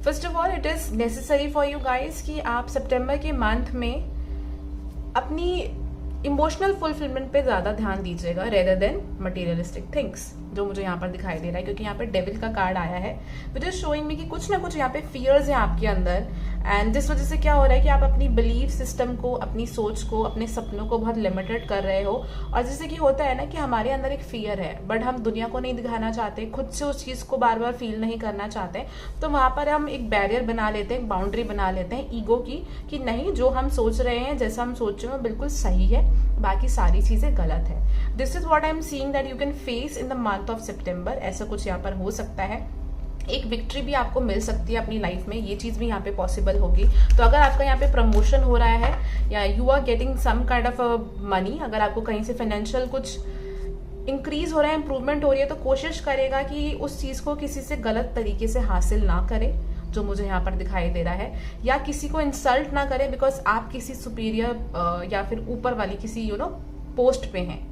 Speaker 1: First of all, it is necessary for you guys कि आप सितंबर के मंथ में अपनी इमोशनल फुलफिलमेंट पे ज्यादा ध्यान दीजिएगा रेदर देन मटेरियलिस्टिक थिंग्स, जो मुझे यहाँ पर दिखाई दे रहा है। क्योंकि यहाँ पे डेविल का कार्ड आया है विच इज शोइंग मी कि कुछ ना कुछ यहाँ पे फियर्स हैं आपके अंदर, एंड जिस वजह से क्या हो रहा है कि आप अपनी बिलीफ सिस्टम को, अपनी सोच को, अपने सपनों को बहुत लिमिटेड कर रहे हो। और जैसे कि होता है ना कि हमारे अंदर एक फियर है बट हम दुनिया को नहीं दिखाना चाहते, खुद से उस चीज को बार बार फील नहीं करना चाहते, तो वहां पर हम एक बैरियर बना लेते हैं, एक बाउंड्री बना लेते हैं ईगो की, कि नहीं, जो हम सोच रहे हैं, जैसा हम सोच रहे हैं बिल्कुल सही है, बाकी सारी चीजें गलत है। This is what I am seeing that you can face in the month of September. ऐसा कुछ यहाँ पर हो सकता है। एक विक्ट्री भी आपको मिल सकती है अपनी लाइफ में, ये चीज भी यहाँ पे पॉसिबल होगी। तो अगर आपका यहाँ पे प्रमोशन हो रहा है या you are getting some kind of money, अगर आपको कहीं से फाइनेंशियल कुछ इंक्रीज हो रहा है, इंप्रूवमेंट हो रही है, तो कोशिश करेगा कि उस चीज को किसी से गलत तरीके से हासिल ना करे, जो मुझे यहाँ पर दिखाई दे रहा है, या किसी को इंसल्ट ना करे बिकॉज आप किसी सुपीरियर या फिर ऊपर वाली किसी पोस्ट पे हैं।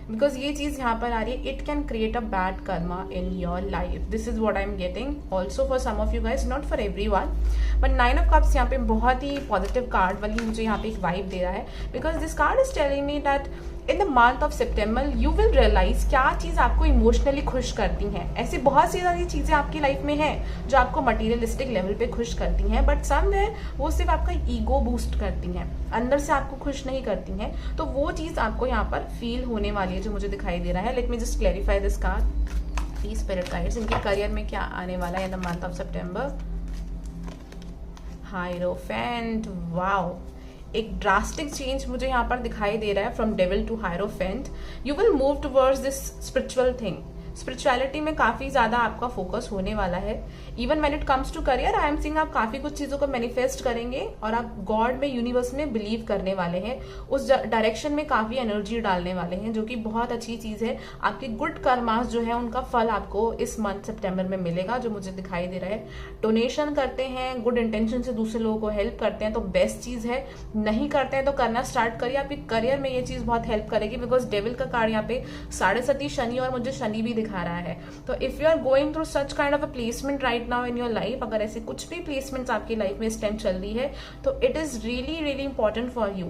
Speaker 1: बिकॉज ये चीज यहाँ पर आ रही है, it can create a bad karma in your life. This is what I am getting also for some of you guys, not for everyone. But 9 of cups यहाँ पे बहुत ही पॉजिटिव कार्ड वाली मुझे यहाँ पे एक वाइब दे रहा है, because this card is telling me that in the month of September you will realise क्या चीज आपको इमोशनली खुश करती हैं। ऐसी बहुत सी सारी चीजें आपकी लाइफ में हैं जो आपको मटेरियलिस्टिक लेवल पे खुश करती हैं, बट समवेयर वो सिर्फ आपका ईगो बूस्ट करती हैं, अंदर से आपको खुश नहीं करती हैं। तो वो चीज आपको यहाँ पर फील होने वाली है, जो मुझे दिखाई दे रहा है। Let me just clarify this card. Please spirit guides, इनके करियर में क्या आने वाला है in the month of September. Hierophant, wow, एक ड्रास्टिक चेंज मुझे यहाँ पर दिखाई दे रहा है from devil to hierophant. You will move towards this spiritual thing. Spirituality में काफी ज्यादा आपका फोकस होने वाला है. Even when it comes to career, I am seeing आप काफी कुछ चीजों को मैनिफेस्ट करेंगे और आप गॉड में, यूनिवर्स में बिलीव करने वाले हैं. उस डायरेक्शन में काफी एनर्जी डालने वाले हैं, जो कि बहुत अच्छी चीज है. आपके गुड कर्मास जो है उनका फल आपको इस मंथ सितंबर में मिलेगा, जो मुझे दिखाई दे रहा है. डोनेशन करते हैं, गुड इंटेंशन से दूसरे लोगों को हेल्प करते हैं तो बेस्ट चीज है. नहीं करते हैं तो करना स्टार्ट करिए. आपके करियर में ये चीज बहुत हेल्प करेगी, बिकॉज डेविल का कार्ड यहाँ पे 7.5 शनि और मुझे शनि भी दिखा रहा है. तो if you are going through such kind of a placement right now in your life, अगर ऐसे कुछ भी प्लेसमेंट्स आपकी लाइफ में इस टाइम चल रही है, तो it is really really important for you.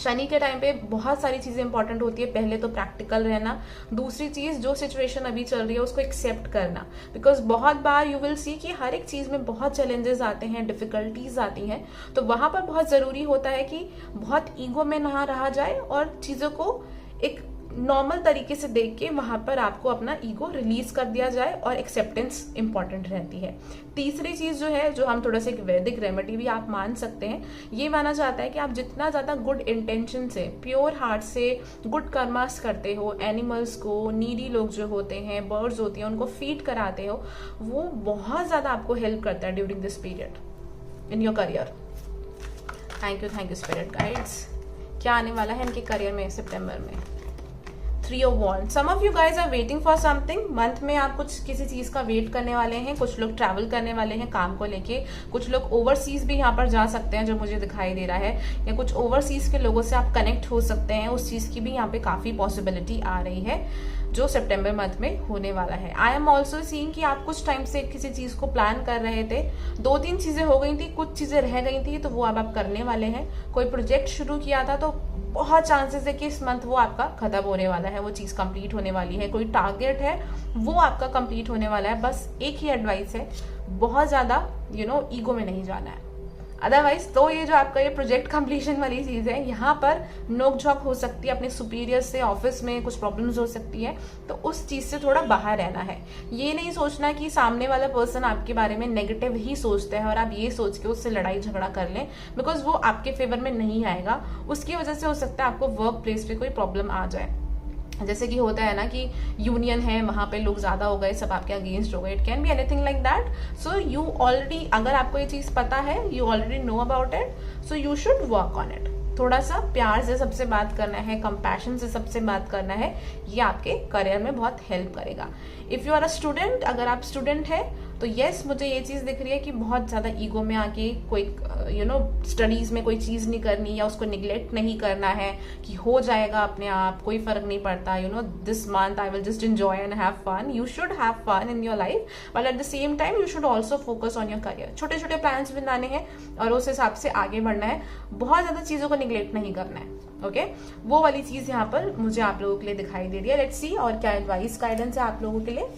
Speaker 1: Shani के टाइम पे बहुत सारी चीजें इंपॉर्टेंट होती है. पहले तो प्रैक्टिकल रहना, दूसरी चीज जो सिचुएशन अभी चल रही है उसको एक्सेप्ट करना, बिकॉज बहुत बार यू विल सी कि हर एक चीज में बहुत चैलेंजेस आते हैं, डिफिकल्टीज आती हैं. तो वहां पर बहुत जरूरी होता है कि बहुत ईगो में ना रहा जाए और चीजों को एक नॉर्मल तरीके से देख के वहां पर आपको अपना ईगो रिलीज कर दिया जाए और एक्सेप्टेंस इंपॉर्टेंट रहती है. तीसरी चीज जो है, जो हम थोड़ा सा एक वैदिक रेमेडी भी आप मान सकते हैं, ये माना जाता है कि आप जितना ज्यादा गुड इंटेंशन से, प्योर हार्ट से गुड कर्मास करते हो, एनिमल्स को, नीडी लोग जो होते हैं, बर्ड्स होती हैं, उनको फीड कराते हो, वो बहुत ज्यादा आपको हेल्प करता है during this period in your career. Thank you spirit guides. क्या आने वाला है इनके करियर में सितंबर में? 3 of Wands. Some of you guys are waiting for something. Month में आप कुछ किसी चीज का वेट करने वाले हैं. कुछ लोग ट्रैवल करने वाले हैं काम को लेके. कुछ लोग ओवरसीज भी यहाँ पर जा सकते हैं, जो मुझे दिखाई दे रहा है, या कुछ ओवरसीज के लोगों से आप कनेक्ट हो सकते हैं. उस चीज की भी यहाँ पे काफी पॉसिबिलिटी आ रही है, जो सितंबर मंथ में होने वाला है. आई एम ऑल्सो सीइंग कि आप कुछ टाइम से किसी चीज को प्लान कर रहे थे. 2-3 चीजें हो गई थी, कुछ चीजें रह गई थी, तो वो अब आप करने वाले हैं. कोई प्रोजेक्ट शुरू किया था तो बहुत चांसेस है कि इस मंथ वो आपका खत्म होने वाला है, वो चीज कंप्लीट होने वाली है. कोई टारगेट है वो आपका कंप्लीट होने वाला है. बस एक ही एडवाइस है, बहुत ज्यादा ईगो में नहीं जाना है. अदरवाइज तो ये जो आपका ये प्रोजेक्ट कंप्लीशन वाली चीज है, यहाँ पर नोक झोंक हो सकती है अपने सुपीरियर से, ऑफिस में कुछ प्रॉब्लम्स हो सकती है, तो उस चीज से थोड़ा बाहर रहना है. ये नहीं सोचना कि सामने वाला पर्सन आपके बारे में नेगेटिव ही सोचता है और आप ये सोच के उससे लड़ाई झगड़ा कर लें, बिकॉज वो आपके फेवर में नहीं आएगा. उसकी वजह से हो सकता है आपको वर्क प्लेस पे कोई प्रॉब्लम आ जाए. जैसे कि होता है ना कि यूनियन है, वहां पे लोग ज्यादा हो गए, सब आपके अगेंस्ट हो गए. It can be anything like that. So you already, अगर आपको ये चीज पता है, you already know about it, so you should work on it. थोड़ा सा प्यार से सबसे बात करना है, कंपैशन से सबसे बात करना है. ये आपके करियर में बहुत हेल्प करेगा. If you are a student, अगर आप स्टूडेंट है तो यस, मुझे ये चीज दिख रही है कि बहुत ज्यादा ईगो में आके कोई स्टडीज में कोई चीज नहीं करनी या उसको निग्लेक्ट नहीं करना है कि हो जाएगा अपने आप, कोई फर्क नहीं पड़ता. This month I will just enjoy and have fun. You should have fun in your life, but at the same time you should also focus on your career. छोटे छोटे प्लान्स बनाने हैं और उस हिसाब से आगे बढ़ना है. बहुत ज्यादा चीजों को निग्लेक्ट नहीं करना है. ओके, वो वाली चीज यहाँ पर मुझे आप लोगों के लिए दिखाई दे रही है. लेट्स सी और क्या एडवाइस गाइडेंस है आप लोगों के लिए.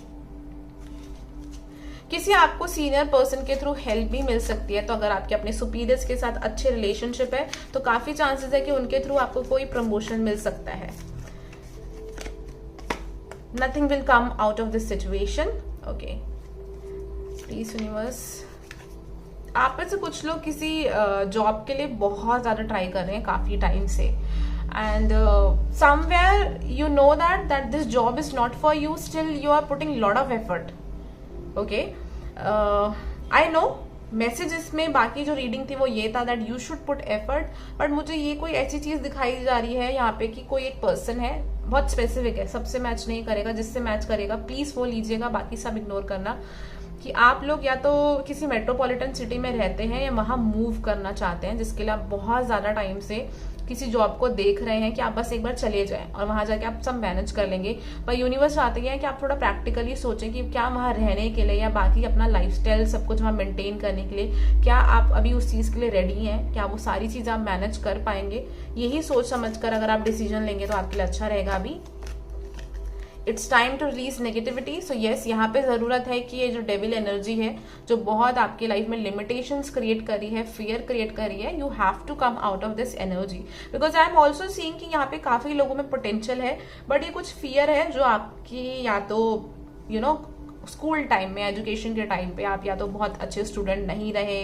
Speaker 1: किसी आपको सीनियर पर्सन के थ्रू हेल्प भी मिल सकती है. तो अगर आपके अपने सुपीरियर्स के साथ अच्छे रिलेशनशिप है तो काफी चांसेस है कि उनके थ्रू आपको कोई प्रमोशन मिल सकता है. Nothing will come out of this situation. Okay, please universe. आप में से कुछ लोग किसी जॉब के लिए बहुत ज्यादा ट्राई कर रहे हैं काफी टाइम से, and somewhere you know that this job is not for you. Still you are putting lot of effort. Okay, I know message इसमें बाकी जो रीडिंग थी वो ये था that you should put effort, but मुझे ये कोई ऐसी चीज दिखाई जा रही है यहाँ पे कि कोई एक पर्सन है, बहुत स्पेसिफिक है, सबसे मैच नहीं करेगा. जिससे मैच करेगा प्लीज वो लीजिएगा, बाकी सब इग्नोर करना. कि आप लोग या तो किसी मेट्रोपॉलिटन सिटी में रहते हैं या वहां मूव करना चाहते हैं, जिसके लिए आप बहुत ज्यादा टाइम से किसी जॉब को देख रहे हैं कि आप बस एक बार चले जाएं और वहां जाके आप सब मैनेज कर लेंगे. पर यूनिवर्स चाहते हैं कि आप थोड़ा प्रैक्टिकली सोचें कि क्या वहां रहने के लिए या बाकी अपना लाइफस्टाइल सब कुछ वहां मेंटेन करने के लिए क्या आप अभी उस चीज के लिए रेडी हैं, क्या वो सारी चीज आप मैनेज कर पाएंगे. यही सोच समझ कर अगर आप डिसीजन लेंगे तो आपके लिए अच्छा रहेगा. अभी it's time to release negativity. So yes, यहाँ पे जरूरत है कि ये जो डेविल एनर्जी है जो बहुत आपकी लाइफ में लिमिटेशंस क्रिएट करी है, फियर क्रिएट करी है, you have to come out of this energy. Because I am also seeing कि यहाँ पे काफी लोगों में पोटेंशियल है, बट ये कुछ फियर है जो आपकी या तो स्कूल टाइम में, एजुकेशन के टाइम पे आप या तो बहुत अच्छे स्टूडेंट नहीं रहे,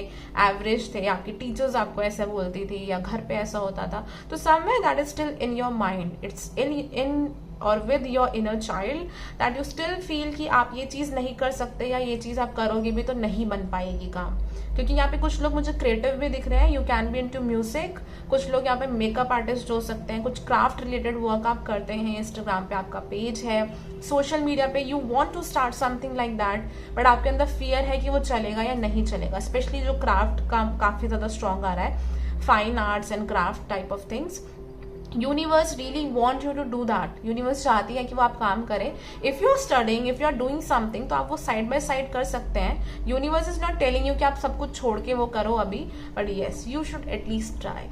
Speaker 1: एवरेज थे, आपकी टीचर्स आपको ऐसा बोलती थी या घर पे ऐसा होता था, तो somewhere that is still in your mind, it's in और with your inner child that you still feel कि आप ये चीज़ नहीं कर सकते या ये चीज़ आप करोगे भी तो नहीं बन पाएगी काम। क्योंकि यहाँ पे कुछ लोग मुझे क्रिएटिव भी दिख रहे हैं, you can be into music, कुछ लोग यहाँ पे मेकअप आर्टिस्ट हो सकते हैं, कुछ क्राफ्ट रिलेटेड वर्क आप करते हैं, इंस्टाग्राम पे आपका पेज है, सोशल मीडिया पे you want to start something like that, but आपके अंदर फियर है कि वो चलेगा या नहीं चलेगा, स्पेशली जो क्राफ्ट का काफ़ी ज़्यादा स्ट्रॉन्ग आ रहा है, fine arts and craft type of things. Universe really want you to do that, universe चाहती है कि वो आप काम करें। If you are studying, if you are doing something, तो आप वो साइड बाय साइड कर सकते हैं। Universe is not telling you कि आप सब कुछ छोड़ के वो करो अभी, but yes you should at least try,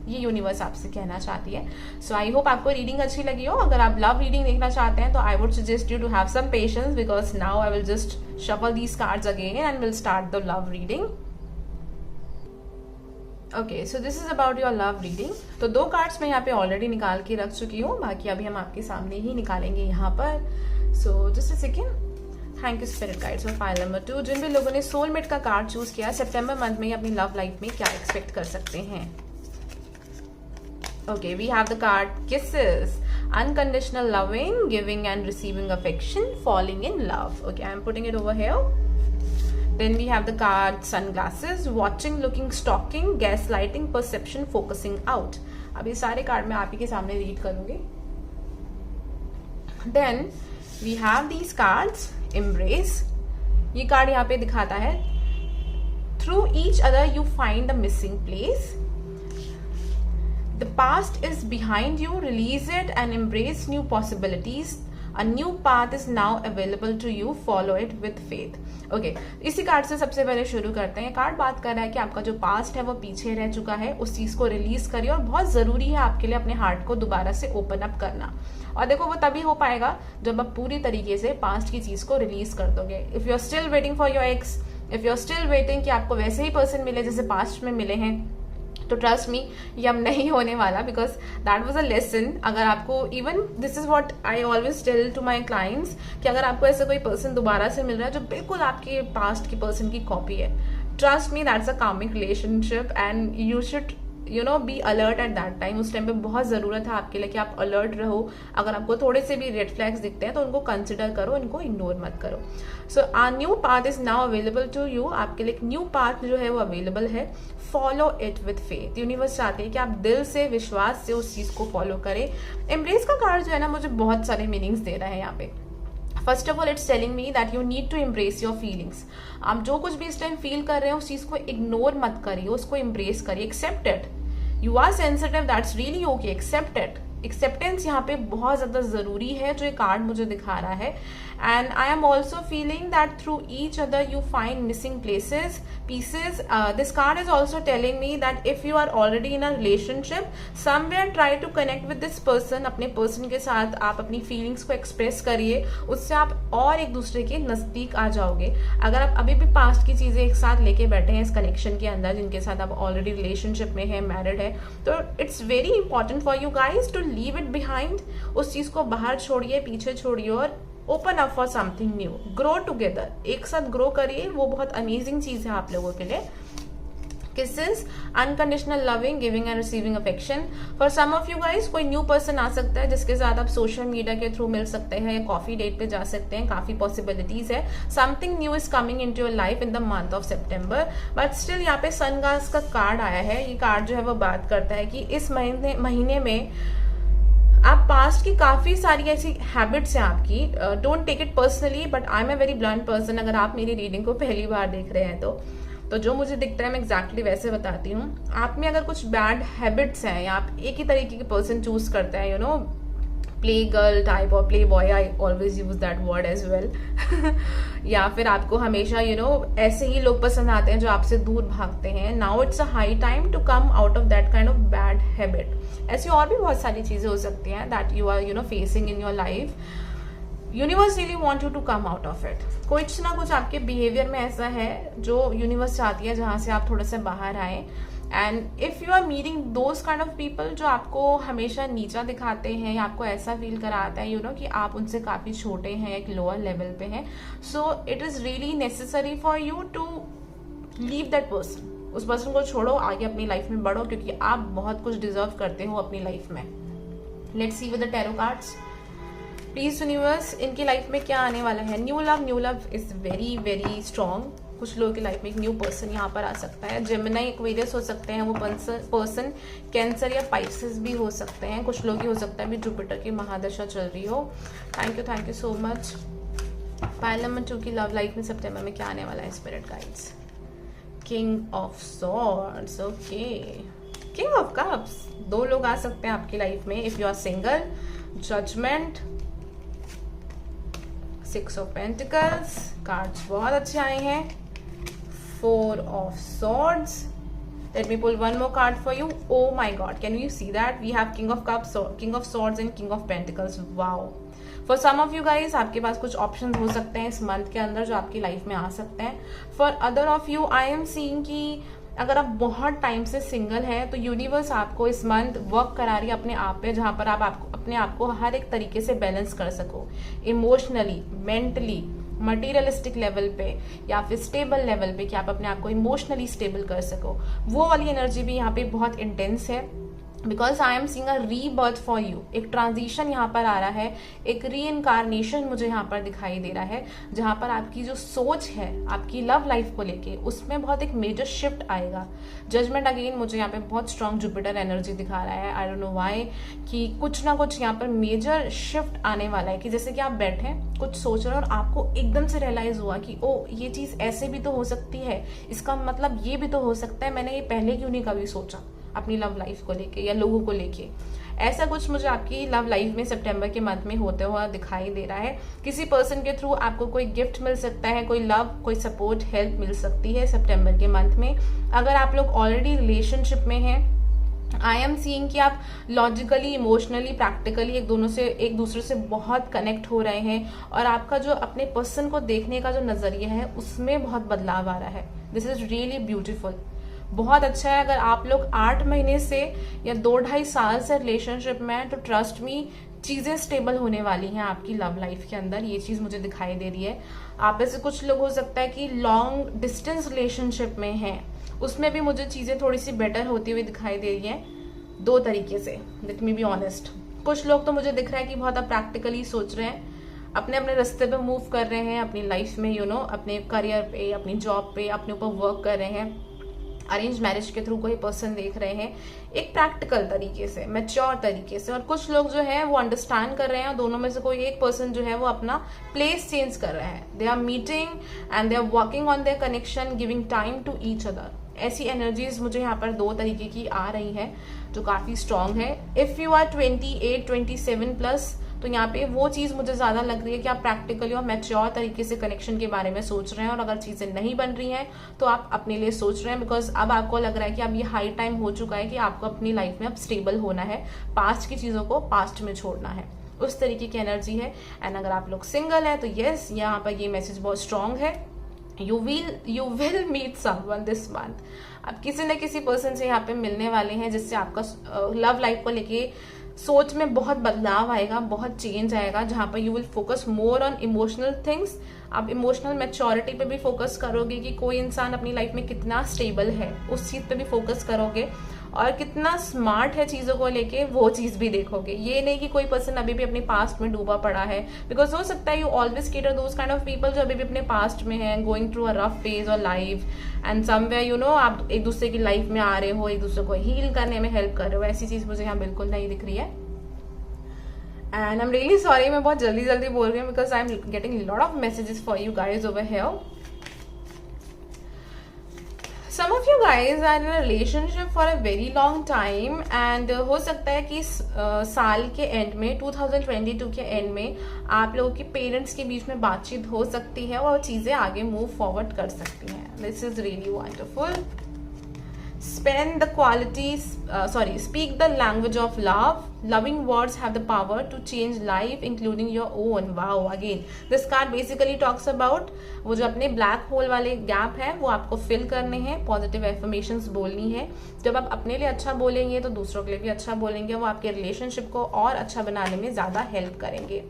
Speaker 1: ये यूनिवर्स आपसे कहना चाहती है। सो आई होप आपको रीडिंग अच्छी लगी हो। अगर आप लव रीडिंग देखना चाहते हैं तो I would suggest you to have some patience, because now I will just shuffle these cards again and will start the love reading. Okay, so this is about your love reading. तो 2 cards मैं यहाँ पे already निकाल के रख चुकी हूँ, बाकी अभी हम आपके सामने ही निकालेंगे यहाँ पर। So just a second. Thank you spirit guides for file number 2। जिन भी लोगों ने सोलमेट का कार्ड चूज किया, सितंबर मंथ में अपनी लव लाइफ में क्या एक्सपेक्ट कर सकते हैं। Okay, we have the card kisses, unconditional loving, giving and receiving affection, falling in love. Okay, I am putting it over here. Then we have the card sunglasses, watching, looking, stalking, gaslighting, perception, focusing out. अब ये सारे card मैं आप ही के सामने read करूंगी। Then we have these cards, embrace. ये card यहाँ पे दिखाता है through each other you find the missing place. The past is behind you, release it and embrace new possibilities. A new path is now available to you, follow it with faith. Okay, इसी card से सबसे पहले शुरू करते हैं। Card बात कर रहा है कि आपका जो पास्ट है वो पीछे रह चुका है, उस चीज को रिलीज करिए, और बहुत जरूरी है आपके लिए अपने हार्ट को दोबारा से ओपन अप करना। और देखो वो तभी हो पाएगा जब आप पूरी तरीके से पास्ट की चीज को रिलीज कर दोगे। If you are still waiting for your ex, if you are still waiting कि आपको वैसे ही पर्सन मिले जैसे पास्ट में मिले हैं, तो ट्रस्ट मी ये अब नहीं होने वाला, because that was a lesson. अगर आपको, even this is what I always tell to my clients, कि अगर आपको ऐसा कोई पर्सन दोबारा से मिल रहा है जो बिल्कुल आपके पास्ट की पर्सन की कॉपी है, ट्रस्ट मी दैट्स अ कार्मिक relationship and you should be alert at that time. उस टाइम पे बहुत ज़रूरत है आपके लिए कि आप अलर्ट रहो। अगर आपको थोड़े से भी रेड फ्लैग्स दिखते हैं तो उनको कंसिडर करो, इनको इग्नोर मत करो। So a new path is now available to you, आपके लिए एक न्यू पाथ जो है वो अवेलेबल है। Follow it with faith. Universe चाहते हैं कि आप दिल से, विश्वास से उस चीज़ को फॉलो करें। एम्ब्रेस का कार्ड जो है ना, मुझे बहुत सारे मीनिंग्स दे रहा है यहाँ पे। First of all it's telling me that you need to embrace your feelings. आप जो कुछ भी इस टाइम फील कर रहे हैं उस चीज़ को इग्नोर मत करिए, उसको एम्ब्रेस करिए। Accept it, you are sensitive, that's really okay, accept it. Acceptance यहाँ पे बहुत ज़्यादा ज़रूरी है, जो ये कार्ड मुझे दिखा रहा है। And I am also feeling that through each other you find missing pieces. This card is also telling me that if you are already in a relationship, somewhere try to connect with this person. अपने person के साथ आप अपनी feelings को express करिए, उससे आप और एक दूसरे के नज़दीक आ जाओगे। अगर आप अभी भी पास्ट की चीज़ें एक साथ लेके बैठे हैं इस कनेक्शन के अंदर, जिनके साथ आप ऑलरेडी रिलेशनशिप में है, मैरिड है, तो it's very important for you guys to leave it behind. उस चीज़ को बाहर छोड़िए, पीछे छोड़िए और open up for something new. Grow together, एक साथ ग्रो करिए, वो बहुत अमेजिंग चीज़ है आप लोगों के लिए। Kisses, unconditional loving, giving and receiving affection. For some of you guys, कोई न्यू पर्सन आ सकता है जिसके साथ आप सोशल मीडिया के थ्रू मिल सकते हैं या कॉफी डेट पे जा सकते हैं, काफी पॉसिबिलिटीज है। Something new is coming in to your life in the month of September. But still यहाँ पे सनग्लास का कार्ड आया है। ये कार्ड जो है वो बात करता है कि इस महीने में आप पास्ट की काफी सारी ऐसी हैबिट्स हैं आपकी। Don't take it personally, but I am a very blunt person. अगर आप मेरी रीडिंग को पहली बार देख रहे हैं तो जो मुझे दिखता है मैं एग्जैक्टली वैसे बताती हूँ। आप में अगर कुछ बैड हैबिट्स हैं या आप एक ही तरीके के पर्सन चूज करते हैं, प्ले गर्ल टाइप और play boy, I always use that word as well, या फिर आपको हमेशा ऐसे ही लोग पसंद आते हैं जो आपसे दूर भागते हैं, now it's a high time to come out of that kind of bad habit. ऐसी और भी बहुत सारी चीजें हो सकती हैं that you are facing in your life. Universe really want you to come out of it. कुछ ना कुछ आपके बिहेवियर में ऐसा है जो यूनिवर्स चाहती है जहां से आप थोड़ा सा बाहर आए। And if you are meeting those kind of people जो आपको हमेशा नीचा दिखाते हैं या आपको ऐसा फील कराता है कि आप उनसे काफ़ी छोटे हैं, एक लोअर लेवल पे हैं, so it is really necessary for you to leave that person. उस पर्सन को छोड़ो, आगे अपनी लाइफ में बढ़ो, क्योंकि आप बहुत कुछ डिजर्व करते हो अपनी लाइफ में। Let's see with the tarot cards. Please universe, इनकी लाइफ में क्या आने वाला है? New love is very very strong. कुछ लोगों की लाइफ में एक न्यू पर्सन यहाँ पर आ सकता है। जेमिनी, एक्वेरियस हो सकते हैं वो पर्सन, कैंसर या पाइसेस भी हो सकते हैं। कुछ लोग ही हो सकता है भी जुपिटर की महादशा चल रही हो। Thank you so much. Pile number 2 की लव लाइफ में सितंबर में क्या आने वाला है? Spirit guides. King of swords, okay. King of cups, 2 लोग आ सकते हैं आपकी लाइफ में if you are single. Judgement, 6 of pentacles, cards बहुत अच्छे आए हैं। 4 of swords. Let me pull one more card for you. Oh my God, can you see that? We have King of Cups, King of Swords and King of Pentacles. Wow. For some of you guys, आपके पास कुछ options हो सकते हैं इस month के अंदर जो आपकी life में आ सकते हैं. For other of you, I am seeing कि अगर आप बहुत टाइम से सिंगल हैं तो यूनिवर्स आपको इस मंथ वर्क करा रही है अपने आप पे, जहाँ पर आप अपने आप को हर एक तरीके से बैलेंस कर सको, इमोशनली, मेंटली, मटीरियलिस्टिक लेवल पे या फिर स्टेबल लेवल पे, कि आप अपने आप को इमोशनली स्टेबल कर सको। वो वाली एनर्जी भी यहाँ पे बहुत इंटेंस है, because I am seeing a rebirth for you. एक ट्रांजिशन यहाँ पर आ रहा है, एक री इनकारनेशन मुझे यहाँ पर दिखाई दे रहा है, जहाँ पर आपकी जो सोच है आपकी लव लाइफ को लेके, उसमें बहुत एक मेजर शिफ्ट आएगा। जजमेंट अगेन मुझे यहाँ पे बहुत स्ट्रॉन्ग जुपिटर एनर्जी दिखा रहा है। आई डोंट नो व्हाई, कि कुछ ना कुछ यहाँ पर मेजर शिफ्ट आने वाला है, कि जैसे कि आप बैठे कुछ सोच रहे हो और आपको एकदम से रियलाइज हुआ कि ओ ये चीज ऐसे भी तो हो सकती है, इसका मतलब ये भी तो हो सकता है, मैंने ये पहले क्यों नहीं कभी सोचा अपनी लव लाइफ को लेके या लोगों को लेके। ऐसा कुछ मुझे आपकी लव लाइफ में सितंबर के मंथ में होते हुआ दिखाई दे रहा है। किसी पर्सन के थ्रू आपको कोई गिफ्ट मिल सकता है, कोई लव, कोई सपोर्ट, हेल्प मिल सकती है सितंबर के मंथ में। अगर आप लोग ऑलरेडी रिलेशनशिप में हैं, आई एम सीइंग कि आप लॉजिकली, इमोशनली, प्रैक्टिकली एक दूसरे से बहुत कनेक्ट हो रहे हैं, और आपका जो अपने पर्सन को देखने का जो नजरिया है उसमें बहुत बदलाव आ रहा है। दिस इज रियली ब्यूटीफुल, बहुत अच्छा है। अगर आप लोग 8 महीने से या 2-2.5 साल से रिलेशनशिप में हैं तो ट्रस्ट मी, चीजें स्टेबल होने वाली हैं आपकी लव लाइफ के अंदर। ये चीज मुझे दिखाई दे रही है। आप में से कुछ लोग हो सकता है कि लॉन्ग डिस्टेंस रिलेशनशिप में हैं, उसमें भी मुझे चीजें थोड़ी सी बेटर होती हुई दिखाई दे रही हैं 2 तरीके से। लेट मी बी ऑनेस्ट, कुछ लोग तो मुझे दिख रहा है कि बहुत आप प्रैक्टिकली सोच रहे हैं, अपने अपने रास्ते पे मूव कर रहे हैं अपनी लाइफ में, अपने करियर पे, अपनी जॉब पे, अपने ऊपर वर्क कर रहे हैं। अरेंज मैरिज के थ्रू कोई पर्सन देख रहे हैं एक प्रैक्टिकल तरीके से, मैच्योर तरीके से। और कुछ लोग जो है वो अंडरस्टैंड कर रहे हैं, और दोनों में से कोई एक पर्सन जो है वो अपना प्लेस चेंज कर रहा है। They are meeting and they are working on their connection, giving time to each other. ऐसी एनर्जीज मुझे यहाँ पर 2 तरीके की आ रही है जो काफी स्ट्रांग है। इफ यू आर 28, 27 प्लस, तो यहाँ पे वो चीज मुझे ज्यादा लग रही है कि आप प्रैक्टिकली और मैच्योर तरीके से कनेक्शन के बारे में सोच रहे हैं, और अगर चीजें नहीं बन रही हैं तो आप अपने लिए सोच रहे हैं, बिकॉज अब आपको लग रहा है कि अब ये हाई टाइम हो चुका है कि आपको अपनी लाइफ में अब स्टेबल होना है, पास्ट की चीजों को पास्ट में छोड़ना है। उस तरीके की एनर्जी है। एंड अगर आप लोग सिंगल है तो यस, यहाँ पर ये मैसेज बहुत स्ट्रांग है। You will meet someone this month. आप किसी न किसी पर्सन से यहाँ पे मिलने वाले हैं जिससे आपका लव लाइफ को लेके सोच में बहुत बदलाव आएगा, बहुत चेंज आएगा, जहां पर you will focus more on emotional things. आप इमोशनल मैच्योरिटी पे भी फोकस करोगे कि कोई इंसान अपनी लाइफ में कितना स्टेबल है, उस चीज पे भी फोकस करोगे, और कितना स्मार्ट है चीजों को लेके वो चीज भी देखोगे। ये नहीं कि कोई पर्सन अभी भी अपने पास्ट में डूबा पड़ा है, बिकॉज हो सकता है you always cater those kind of people जो अभी भी अपने पास्ट में है, going through a rough phase और लाइफ, एंड समवेयर आप एक दूसरे की लाइफ में आ रहे हो, एक दूसरे को हील करने में हेल्प कर रहे हो। ऐसी चीज मुझे यहाँ बिल्कुल नहीं दिख रही है। And I am really sorry, मैं बहुत जल्दी बोल रही हूँ, because I am getting lot of messages for you guys over here. Some of you guys are in a relationship for a very long time, and हो सकता है कि साल के एंड में, 2022 के एंड में, आप लोगों के पेरेंट्स के बीच में बातचीत हो सकती है और चीजें आगे मूव फॉरवर्ड कर सकती हैं। This is really wonderful. spend the qualities speak the language of love. Loving words have the power to change life including your own. Wow, again this card basically talks about वो जो अपने black hole वाले gap है वो आपको fill करने हैं, positive affirmations बोलनी है. जब आप अपने लिए अच्छा बोलेंगे तो दूसरों के लिए भी अच्छा बोलेंगे, वो आपके रिलेशनशिप को और अच्छा बनाने में ज्यादा हेल्प करेंगे.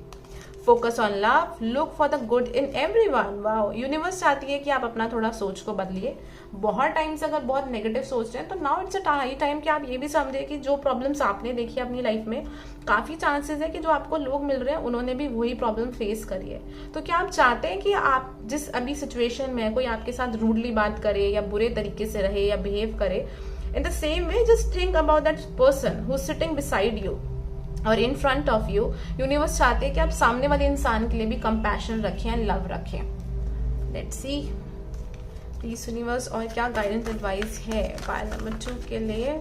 Speaker 1: Focus on love, look for the good in everyone. Wow, universe चाहती है कि आप अपना थोड़ा सोच को बदलिए. बहुत टाइम से अगर बहुत नेगेटिव सोच रहे हैं तो नाउ इट्स अ टाइम कि आप ये भी समझे कि जो प्रॉब्लम्स आपने देखी अपनी लाइफ में, काफी चांसेस है कि जो आपको लोग मिल रहे हैं उन्होंने भी वही प्रॉब्लम फेस करी है. तो क्या आप चाहते हैं कि आप जिस अभी सिचुएशन में कोई आपके साथ रूडली बात करे या बुरे तरीके से रहे या बिहेव करे, in the same way just think about that person who is sitting beside you और in front of you. Universe चाहते हैं कि आप सामने वाले इंसान के लिए भी कंपैशन रखें एंड लव रखें. लेट्स सी प्लीज यूनिवर्स और क्या गाइडेंस एडवाइस है पाइल नंबर 2 के लिए.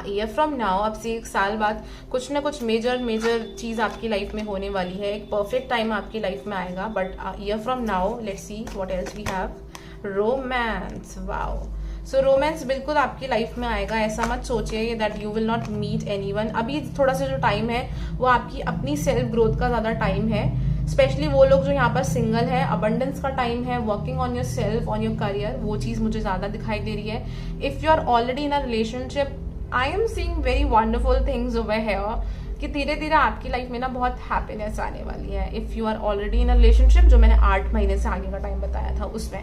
Speaker 1: ईयर फ्रॉम नाउ, अब से 1 साल बाद कुछ ना कुछ मेजर चीज आपकी लाइफ में होने वाली है. एक परफेक्ट टाइम आपकी लाइफ में आएगा. But year from now let's see what else we have. Romance. Wow, so romance बिल्कुल आपकी लाइफ में आएगा. ऐसा मत सोचिए that you will not meet anyone. अभी थोड़ा सा जो टाइम है वो आपकी अपनी सेल्फ ग्रोथ का ज्यादा टाइम है. स्पेशली वो लोग जो यहाँ पर सिंगल है, अबंडेंस का टाइम है, working on your self, on your career, वो चीज मुझे ज्यादा दिखाई दे रही है. If you are already in a relationship, I am seeing very wonderful things over here कि धीरे धीरे आपकी लाइफ में ना बहुत हैप्पीनेस आने वाली है. If you are already in a relationship, जो मैंने 8 महीने से आगे का टाइम बताया था उसमें.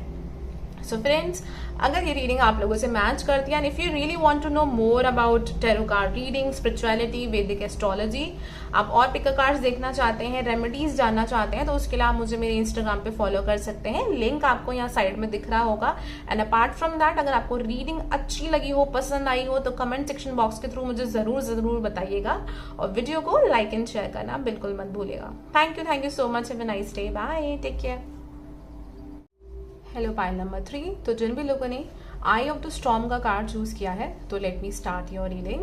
Speaker 1: सो फ्रेंड्स, अगर ये रीडिंग आप लोगों से मैच करती है and if you really want to know more about tarot card reading, spirituality, Vedic astrology, आप और पिकर कार्ड्स देखना चाहते हैं, रेमेडीज जानना चाहते हैं, तो उसके लिए आप मुझे मेरे इंस्टाग्राम पे फॉलो कर सकते हैं. लिंक आपको यहाँ साइड में दिख रहा होगा. एंड अपार्ट फ्रॉम दैट, अगर आपको रीडिंग अच्छी लगी हो, पसंद आई हो, तो कमेंट सेक्शन बॉक्स के थ्रू मुझे जरूर बताइएगा और वीडियो को लाइक एंड शेयर करना बिल्कुल मत भूलिएगा. Thank you so much. Have a nice day. Bye, take care. Hello pile number 3. तो जिन भी लोगों ने आई ऑफ द स्टॉर्म का कार्ड चूज किया है, तो let me start your reading.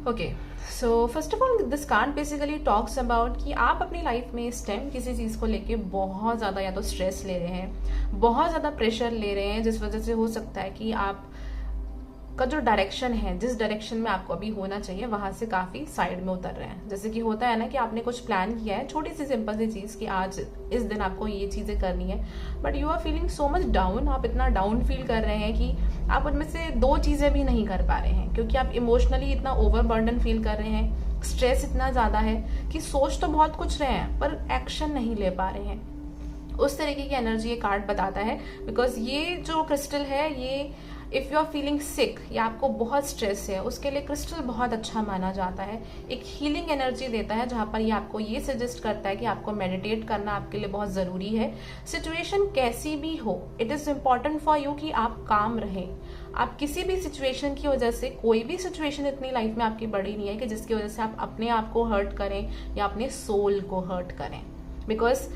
Speaker 1: Okay, so first of all this card basically talks about कि आप अपनी लाइफ में इस टाइम किसी चीज को लेके बहुत ज्यादा या तो स्ट्रेस ले रहे हैं, बहुत ज्यादा प्रेशर ले रहे हैं, जिस वजह से हो सकता है कि आप का जो डायरेक्शन है, जिस डायरेक्शन में आपको अभी होना चाहिए, वहां से काफी साइड में उतर रहे हैं. जैसे कि होता है ना कि आपने कुछ प्लान किया है, छोटी सी सिंपल सी चीज कि आज इस दिन आपको ये चीजें करनी है, but you are feeling so much down. आप इतना डाउन फील कर रहे हैं कि आप उनमें से 2 चीजें भी नहीं कर पा रहे हैं, क्योंकि आप इमोशनली इतना ओवरबर्डन फील कर रहे हैं. स्ट्रेस इतना ज्यादा है कि सोच तो बहुत कुछ रहे हैं पर एक्शन नहीं ले पा रहे हैं. उस तरीके की एनर्जी ये कार्ड बताता है. बिकॉज ये जो क्रिस्टल है, ये if you are feeling sick या आपको बहुत स्ट्रेस है, उसके लिए क्रिस्टल बहुत अच्छा माना जाता है. एक हीलिंग एनर्जी देता है, जहां पर ये आपको ये सजेस्ट करता है कि आपको मेडिटेट करना आपके लिए बहुत जरूरी है. सिचुएशन कैसी भी हो, it is important for you कि आप काम रहें. आप किसी भी सिचुएशन की वजह से, कोई भी सिचुएशन इतनी लाइफ में आपकी बड़ी नहीं है कि जिसकी वजह से आप अपने आप को हर्ट करें या अपने सोल को हर्ट करें. बिकॉज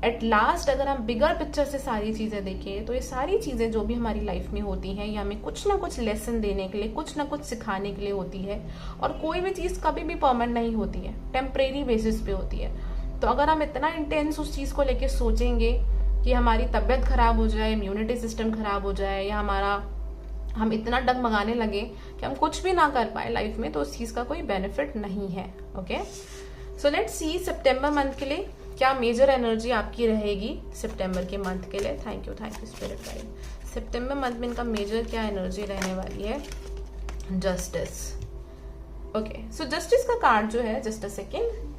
Speaker 1: एट लास्ट अगर हम बिगर पिक्चर से सारी चीजें देखें, तो ये सारी चीजें जो भी हमारी लाइफ में होती हैं, ये हमें कुछ ना कुछ लेसन देने के लिए, कुछ ना कुछ सिखाने के लिए होती है. और कोई भी चीज कभी भी परमानेंट नहीं होती है, टेम्परेरी बेसिस पे होती है. तो अगर हम इतना इंटेंस उस चीज को लेके सोचेंगे कि हमारी तबीयत खराब हो जाए, इम्यूनिटी सिस्टम खराब हो जाए, या हम इतना डगमगाने लगे कि हम कुछ भी ना कर पाए लाइफ में, तो उस चीज का कोई बेनिफिट नहीं है. Okay, so let's see September month के लिए क्या मेजर एनर्जी आपकी रहेगी सितंबर के मंथ के लिए. Thank you spirit guide. September month में इनका मेजर क्या एनर्जी रहने वाली है. जस्टिस. ओके, सो जस्टिस का कार्ड जो है, जस्ट अ सेकेंड,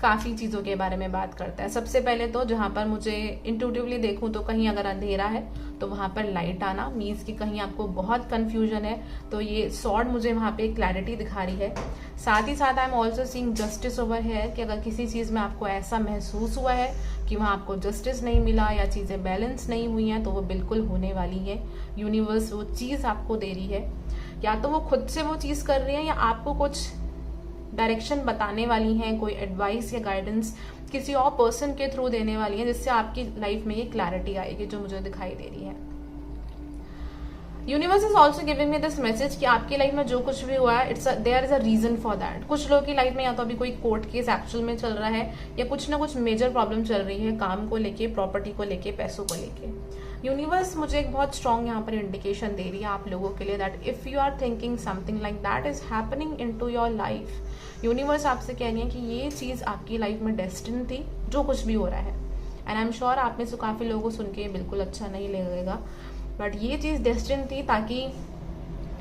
Speaker 1: काफी चीजों के बारे में बात करता है. सबसे पहले तो जहां पर मुझे इंट्यूटिवली देखूं तो कहीं अगर अंधेरा है तो वहां पर लाइट आना मीन्स कि कहीं आपको बहुत कंफ्यूजन है, तो ये सॉर्ड मुझे वहां पे क्लैरिटी दिखा रही है. साथ ही साथ आई am also seeing justice over है कि अगर किसी चीज में आपको ऐसा महसूस हुआ है कि वहां आपको जस्टिस नहीं मिला या चीजें बैलेंस नहीं हुई हैं, तो वो बिल्कुल होने वाली है. यूनिवर्स वो चीज आपको दे रही है, या तो वो खुद से वो चीज कर रही है या आपको कुछ डायरेक्शन बताने वाली हैं, कोई एडवाइस या गाइडेंस किसी और पर्सन के थ्रू देने वाली है, जिससे आपकी लाइफ में ये क्लैरिटी आएगी जो मुझे दिखाई दे रही है. Universe is also giving me this message कि आपकी लाइफ में जो कुछ भी हुआ है, there is a reason for that. कुछ लोगों की लाइफ में या तो अभी कोई कोर्ट केस एक्चुअल में चल रहा है, या कुछ ना कुछ मेजर प्रॉब्लम चल रही है, काम को लेके, प्रॉपर्टी को लेके, पैसों को लेके. यूनिवर्स मुझे एक बहुत स्ट्रॉन्ग यहाँ पर इंडिकेशन दे रही है आप लोगों के लिए, that if you are thinking something like that is happening in to your life, universe आपसे कह रही है कि ये चीज़ आपकी लाइफ में डेस्टिन थी, जो कुछ भी हो रहा है। एंड आई एम श्योर आप में से काफ़ी लोगों को सुन के बिल्कुल अच्छा नहीं लगेगा, बट ये चीज़ डेस्टिन थी ताकि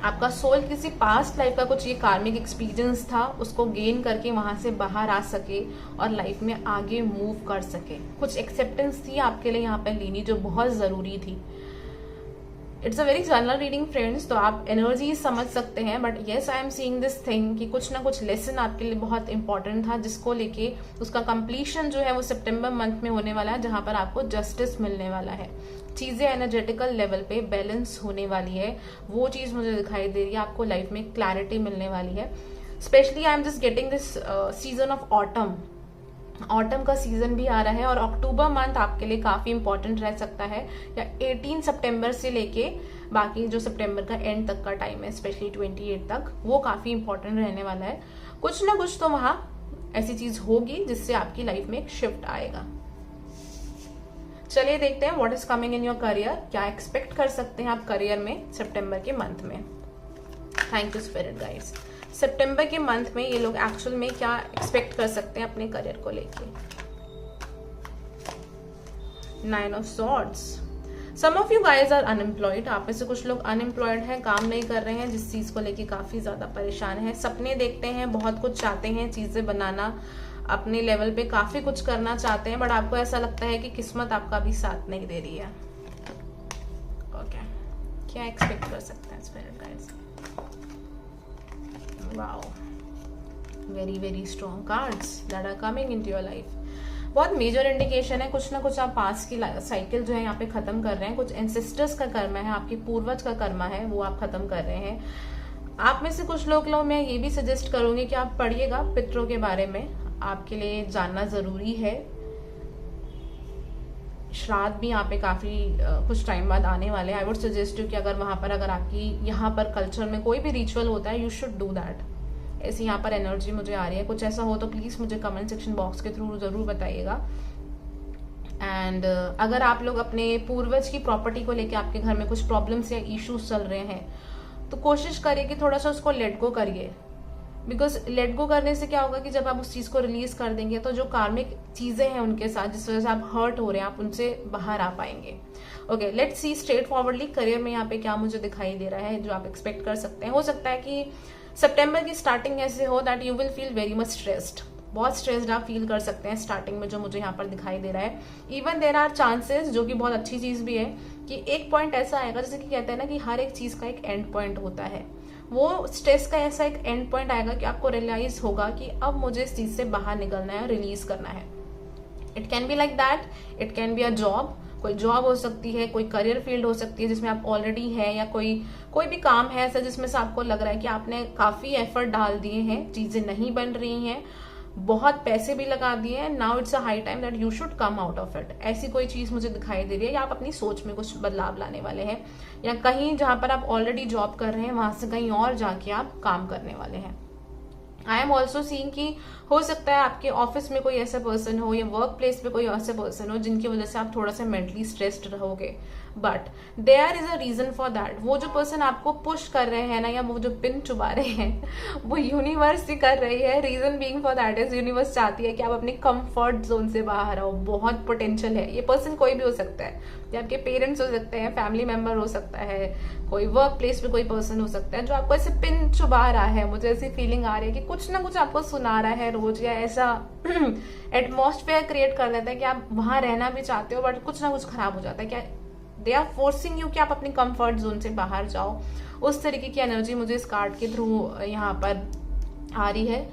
Speaker 1: आपका सोल किसी पास्ट लाइफ का कुछ ये कार्मिक एक्सपीरियंस था उसको गेन करके वहां से बाहर आ सके और लाइफ में आगे मूव कर सके। कुछ एक्सेप्टेंस थी आपके लिए यहाँ पे लेनी जो बहुत ज़रूरी थी। It's a very general reading friends, तो आप एनर्जी समझ सकते हैं, but yes I am seeing this thing कि कुछ ना कुछ लेसन आपके लिए बहुत इंपॉर्टेंट था जिसको लेके उसका कंप्लीशन जो है वो सितंबर मंथ में होने वाला है, जहां पर आपको जस्टिस मिलने वाला है, चीजें एनर्जेटिकल लेवल पे बैलेंस होने वाली है। वो चीज मुझे दिखाई दे रही है, आपको लाइफ में क्लैरिटी मिलने वाली है। Specially I am just getting this season of autumn का सीजन भी आ रहा है और अक्टूबर मंथ आपके लिए काफी इंपॉर्टेंट रह सकता है, या 18 सितंबर से लेके बाकी जो सितंबर का एंड तक का टाइम है, स्पेशली 28 तक, वो काफी इंपॉर्टेंट रहने वाला है। कुछ ना कुछ तो वहां ऐसी चीज होगी जिससे आपकी लाइफ में एक शिफ्ट आएगा। चलिए देखते हैं what is coming in your career, क्या एक्सपेक्ट कर सकते हैं आप करियर में सितंबर के मंथ में। Thank you spirit guys. सितंबर के मंथ में ये लोग एक्चुअल में क्या एक्सपेक्ट कर सकते हैं अपने करियर को लेके। 9 of swords. Some of you guys are unemployed, आप में से कुछ लोग अनएम्प्लॉयड हैं, काम नहीं कर रहे हैं, जिस चीज को लेके काफी ज्यादा परेशान है। सपने देखते हैं, बहुत कुछ चाहते हैं, चीजें बनाना, अपने लेवल पे काफी कुछ करना चाहते हैं, बट आपको ऐसा लगता है कि किस्मत आपका भी साथ नहीं दे रही है। ओके, क्या एक्सपेक्ट कर सकते हैं spirit guides. Wow, very very strong cards that are coming into your life. बहुत मेजर इंडिकेशन है, कुछ ना कुछ आप पास की साइकिल जो है यहाँ पे खत्म कर रहे हैं। कुछ एंसेस्टर्स का कर्म है, आपके पूर्वज का कर्म है, वो आप खत्म कर रहे हैं। आप में से कुछ लोग मैं ये भी सजेस्ट करूंगी कि आप पढ़िएगा पितरों के बारे में, आपके लिए जानना जरूरी है। श्राद्ध भी यहाँ पे काफी कुछ टाइम बाद आने वाले हैं। आई वुड सजेस्ट यू कि अगर वहां पर अगर आपकी यहाँ पर कल्चर में कोई भी रिचुअल होता है, यू शुड डू दैट। ऐसी यहाँ पर एनर्जी मुझे आ रही है, कुछ ऐसा हो तो प्लीज मुझे कमेंट सेक्शन बॉक्स के थ्रू जरूर बताइएगा। एंड अगर आप लोग अपने पूर्वज की प्रॉपर्टी को लेके आपके घर में कुछ प्रॉब्लम्स या इश्यूज चल रहे हैं, तो कोशिश करिए कि थोड़ा सा उसको लेट गो करिए। बिकॉज लेट गो करने से क्या होगा कि जब आप उस चीज को रिलीज कर देंगे तो जो कार्मिक चीजें हैं उनके साथ जिस वजह से आप हर्ट हो रहे हैं, आप उनसे बाहर आ पाएंगे। Okay, let's see straight forwardly career में यहाँ पे क्या मुझे दिखाई दे रहा है जो आप एक्सपेक्ट कर सकते हैं। हो सकता है कि सितंबर की स्टार्टिंग ऐसे हो that you will feel very much stressed, बहुत स्ट्रेस्ड आप फील कर सकते हैं स्टार्टिंग में, जो मुझे यहाँ पर दिखाई दे रहा है। इवन देयर आर चांसेस, जो कि बहुत अच्छी चीज भी है, कि एक पॉइंट ऐसा आएगा, जैसे कि कहते हैं ना कि हर एक चीज का एक एंड पॉइंट होता है, वो स्ट्रेस का ऐसा एक एंड पॉइंट आएगा कि आपको रियलाइज होगा कि अब मुझे इस चीज से बाहर निकलना है, रिलीज करना है। It can be like that, it can be a job, कोई जॉब हो सकती है, कोई करियर फील्ड हो सकती है जिसमें आप ऑलरेडी हैं, या कोई भी काम है ऐसा जिसमें से आपको लग रहा है कि आपने काफी एफर्ट डाल दिए हैं, चीजें नहीं बन रही हैं, बहुत पैसे भी लगा दिए हैं, now it's a high time that you should come out of it. ऐसी कोई चीज मुझे दिखाई दे रही है, या आप अपनी सोच में कुछ बदलाव लाने वाले हैं, या कहीं जहां पर आप ऑलरेडी जॉब कर रहे हैं वहां से कहीं और जाके आप काम करने वाले हैं। आई एम ऑल्सो सीइंग कि हो सकता है आपके ऑफिस में कोई ऐसा पर्सन हो या वर्क प्लेस पे कोई ऐसा पर्सन हो जिनकी वजह से आप थोड़ा सा मेंटली स्ट्रेस्ड रहोगे, but there is a reason for that. वो जो पर्सन आपको पुश कर रहे हैं ना, या वो जो पिन चुबा रहे हैं, वो यूनिवर्स ही कर रही है। Reason being for that is universe चाहती है कि आप अपने कंफर्ट जोन से बाहर आओ। बहुत पोटेंशियल है, ये पर्सन कोई भी हो सकता है, या आपके पेरेंट्स हो सकते हैं, फैमिली मेंबर हो सकता है, कोई वर्क प्लेस पे कोई पर्सन हो सकता है जो आपको ऐसे पिन चुबा रहा है। मुझे ऐसी फीलिंग आ रही है कि कुछ ना कुछ आपको सुना रहा है रोज, या ऐसा एटमॉस्फेयर क्रिएट कर देता है कि आप वहां रहना भी चाहते हो बट कुछ ना कुछ खराब हो जाता है। क्या दे आर फोर्सिंग यू कि आप अपनी कंफर्ट जोन से बाहर जाओ। उस तरीके की एनर्जी मुझे इस कार्ड के थ्रू यहाँ पर आ रही है।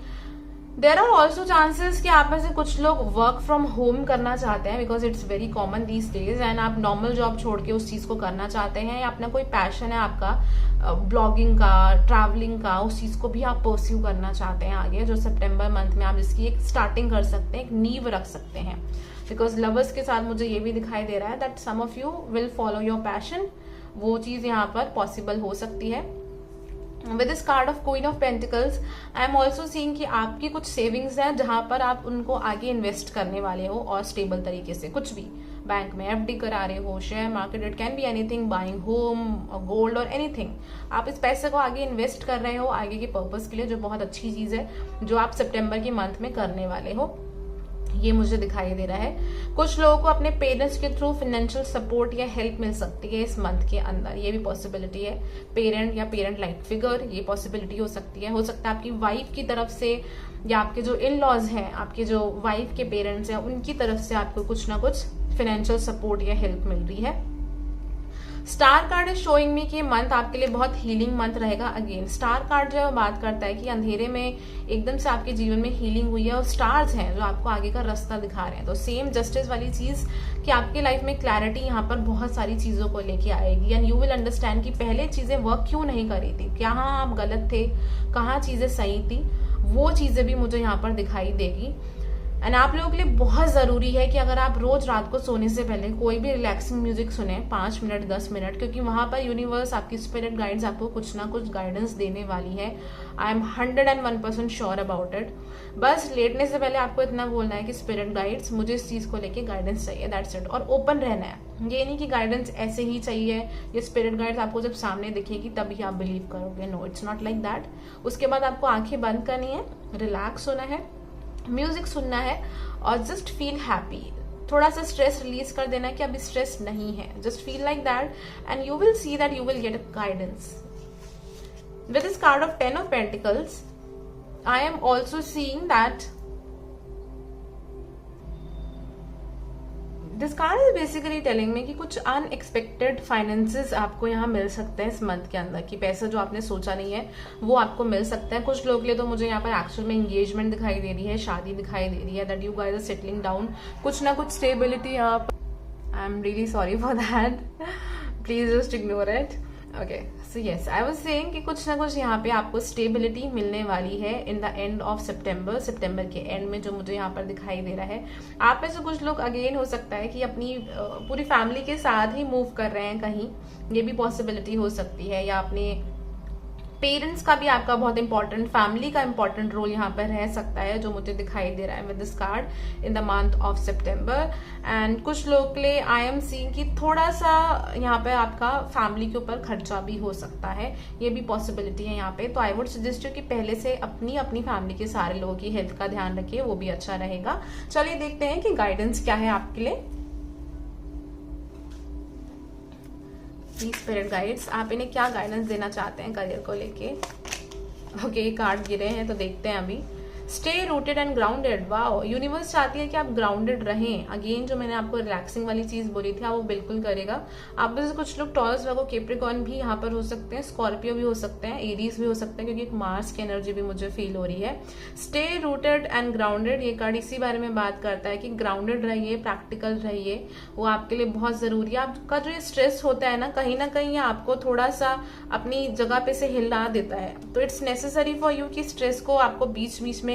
Speaker 1: देर आर ऑल्सो चांसेस कि आप में से कुछ लोग वर्क फ्रॉम होम करना चाहते हैं, because it's very common these days, and आप नॉर्मल जॉब छोड़ के उस चीज को करना चाहते हैं, या अपना कोई पैशन है आपका ब्लॉगिंग का, ट्रैवलिंग का, उस चीज को भी आप परस्यू करना चाहते हैं आगे, जो सितंबर मंथ में आप इसकी एक स्टार्टिंग कर सकते हैं, एक नींव रख सकते हैं। बिकॉज लवर्स के साथ मुझे ये भी दिखाई दे रहा है that some of you will follow your passion, वो चीज यहाँ पर पॉसिबल हो सकती है। With this card of queen of pentacles I am also seeing कि आपकी कुछ सेविंग्स हैं जहां पर आप उनको आगे इन्वेस्ट करने वाले हो, और स्टेबल तरीके से, कुछ भी बैंक में एफडी करा रहे हो, share market, it can be anything, buying home और गोल्ड और एनीथिंग। आप इस पैसे को आगे इन्वेस्ट कर रहे हो आगे के पर्पस के लिए, जो बहुत अच्छी चीज है जो आप सितंबर के मंथ में करने वाले हो, ये मुझे दिखाई दे रहा है। कुछ लोगों को अपने पेरेंट्स के थ्रू फाइनेंशियल सपोर्ट या हेल्प मिल सकती है इस मंथ के अंदर, ये भी पॉसिबिलिटी है। पेरेंट या पेरेंट लाइक फिगर, ये पॉसिबिलिटी हो सकती है। हो सकता है आपकी वाइफ की तरफ से या आपके जो इन लॉज हैं, आपके जो वाइफ के पेरेंट्स हैं, उनकी तरफ से आपको कुछ ना कुछ फाइनेंशियल सपोर्ट या हेल्प मिल रही है। Star card is showing me कि मंथ आपके लिए बहुत हीलिंग मंथ रहेगा। अगेन स्टार कार्ड जो है वो बात करता है कि अंधेरे में एकदम से आपके जीवन में हीलिंग हुई है और स्टार्स हैं जो आपको आगे का रास्ता दिखा रहे हैं। तो सेम जस्टिस वाली चीज कि आपके लाइफ में क्लैरिटी यहाँ पर बहुत सारी चीजों को लेके आएगी, एंड यू विल अंडरस्टैंड कि पहले चीजें वर्क क्यों नहीं करी थी, कहाँ आप गलत थे, कहाँ चीजें सही थी, वो चीजें भी मुझे यहाँ पर दिखाई देगी। एंड आप लोगों के लिए बहुत जरूरी है कि अगर आप रोज रात को सोने से पहले कोई भी रिलैक्सिंग म्यूजिक सुने 5 मिनट 10 मिनट, क्योंकि वहां पर यूनिवर्स, आपकी स्पिरिट गाइड्स आपको कुछ ना कुछ गाइडेंस देने वाली है। I am 101% sure about it. बस लेटने से पहले आपको इतना बोलना है कि स्पिरिट गाइड्स, मुझे इस चीज को लेके गाइडेंस चाहिए, दैट्स इट। और ओपन रहना है, ये नहीं कि गाइडेंस ऐसे ही चाहिए, ये स्पिरिट गाइड्स आपको जब सामने दिखेगी तभी आप बिलीव करोगे। No, it's not like that. उसके बाद आपको आंखें बंद करनी है, रिलैक्स होना है, म्यूजिक सुनना है और जस्ट फील हैप्पी। थोड़ा सा स्ट्रेस रिलीज कर देना है कि अभी स्ट्रेस नहीं है, just feel like that and you will see that you will get guidance. With this card of 10 of Pentacles I am also seeing that this card is basically telling में कि कुछ अनएक्सपेक्टेड फाइनेंसेस आपको यहाँ मिल सकते हैं इस month के अंदर, कि पैसा जो आपने सोचा नहीं है वो आपको मिल सकता है। कुछ लोग के लिए तो मुझे यहाँ पर एक्चुअल में एंगेजमेंट दिखाई दे रही है, शादी दिखाई दे रही है, that you guys are settling down, कुछ ना कुछ स्टेबिलिटी यहाँ पर। I am really sorry for that, please just ignore it. Okay, so yes, I was saying कि कुछ ना कुछ यहाँ पे आपको स्टेबिलिटी मिलने वाली है इन द एंड ऑफ सितंबर के एंड में, जो मुझे यहाँ पर दिखाई दे रहा है। आप में से कुछ लोग अगेन हो सकता है कि अपनी पूरी फैमिली के साथ ही मूव कर रहे हैं कहीं, ये भी पॉसिबिलिटी हो सकती है। या अपने पेरेंट्स का भी आपका बहुत इंपॉर्टेंट, फैमिली का इंपॉर्टेंट रोल यहाँ पर रह सकता है, जो मुझे दिखाई दे रहा है with this card in the month of September. And कुछ लोग के लिए आई एम सीइंग कि थोड़ा सा यहाँ पे आपका फैमिली के ऊपर खर्चा भी हो सकता है, ये भी पॉसिबिलिटी है यहाँ पे। तो आई वुड सजेस्ट यू कि पहले से अपनी फैमिली के सारे लोगों की हेल्थ का ध्यान रखिए, वो भी अच्छा रहेगा। चलिए देखते हैं कि गाइडेंस क्या है आपके लिए। स्पिरिट गाइड्स, आप इन्हें क्या गाइडेंस देना चाहते हैं करियर को लेके। ओके, कार्ड गिरे हैं तो देखते हैं अभी। Stay rooted and grounded, wow, universe चाहती है कि आप ग्राउंडेड रहें। अगेन जो मैंने आपको रिलैक्सिंग वाली चीज बोली थी, आप वो बिल्कुल करेगा। आप में से कुछ लोग टॉरस, वर्गो, कैप्रिकॉर्न भी यहाँ पर हो सकते हैं, स्कॉर्पियो भी हो सकते हैं, एरीज भी हो सकते हैं, क्योंकि एक मार्स की एनर्जी भी मुझे फील हो रही है। स्टे रूटेड एंड ग्राउंडेड, ये कार्ड इसी बारे में बात करता है कि ग्राउंडेड रहिए, प्रैक्टिकल रहिए, वो आपके लिए बहुत जरूरी है। आपका जो स्ट्रेस होता है ना कहीं आपको थोड़ा सा अपनी जगह पे से हिला देता है, तो इट्स नेसेसरी फॉर यू कि स्ट्रेस को आपको बीच बीच में,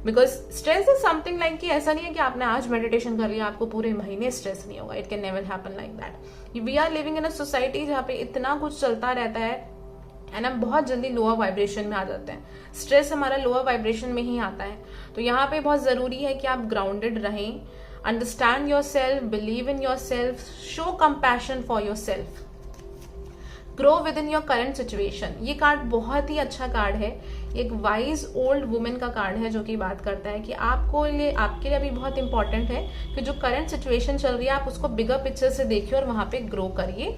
Speaker 1: because stress is something like कि ऐसा नहीं है कि आपने आज मेडिटेशन कर लिया आपको पूरे महीने स्ट्रेस नहीं होगा, it can never happen like that. We are living in a society जहाँ पे इतना कुछ चलता रहता है एंड हम बहुत जल्दी लोअर वाइब्रेशन में आ जाते हैं। स्ट्रेस हमारा लोअर वाइब्रेशन में ही आता है, तो यहाँ पे बहुत जरूरी है कि आप ग्राउंडेड रहें, understand your self, believe in your self, show compassion for your self, grow with in your current situation. ये कार्ड बहुत ही अच्छा कार्ड है, एक वाइज ओल्ड वुमेन का कार्ड है, जो कि बात करता है कि आपके लिए अभी बहुत इंपॉर्टेंट है कि जो करंट सिचुएशन चल रही है आप उसको बिगर पिक्चर से देखिए और वहां पे ग्रो करिए।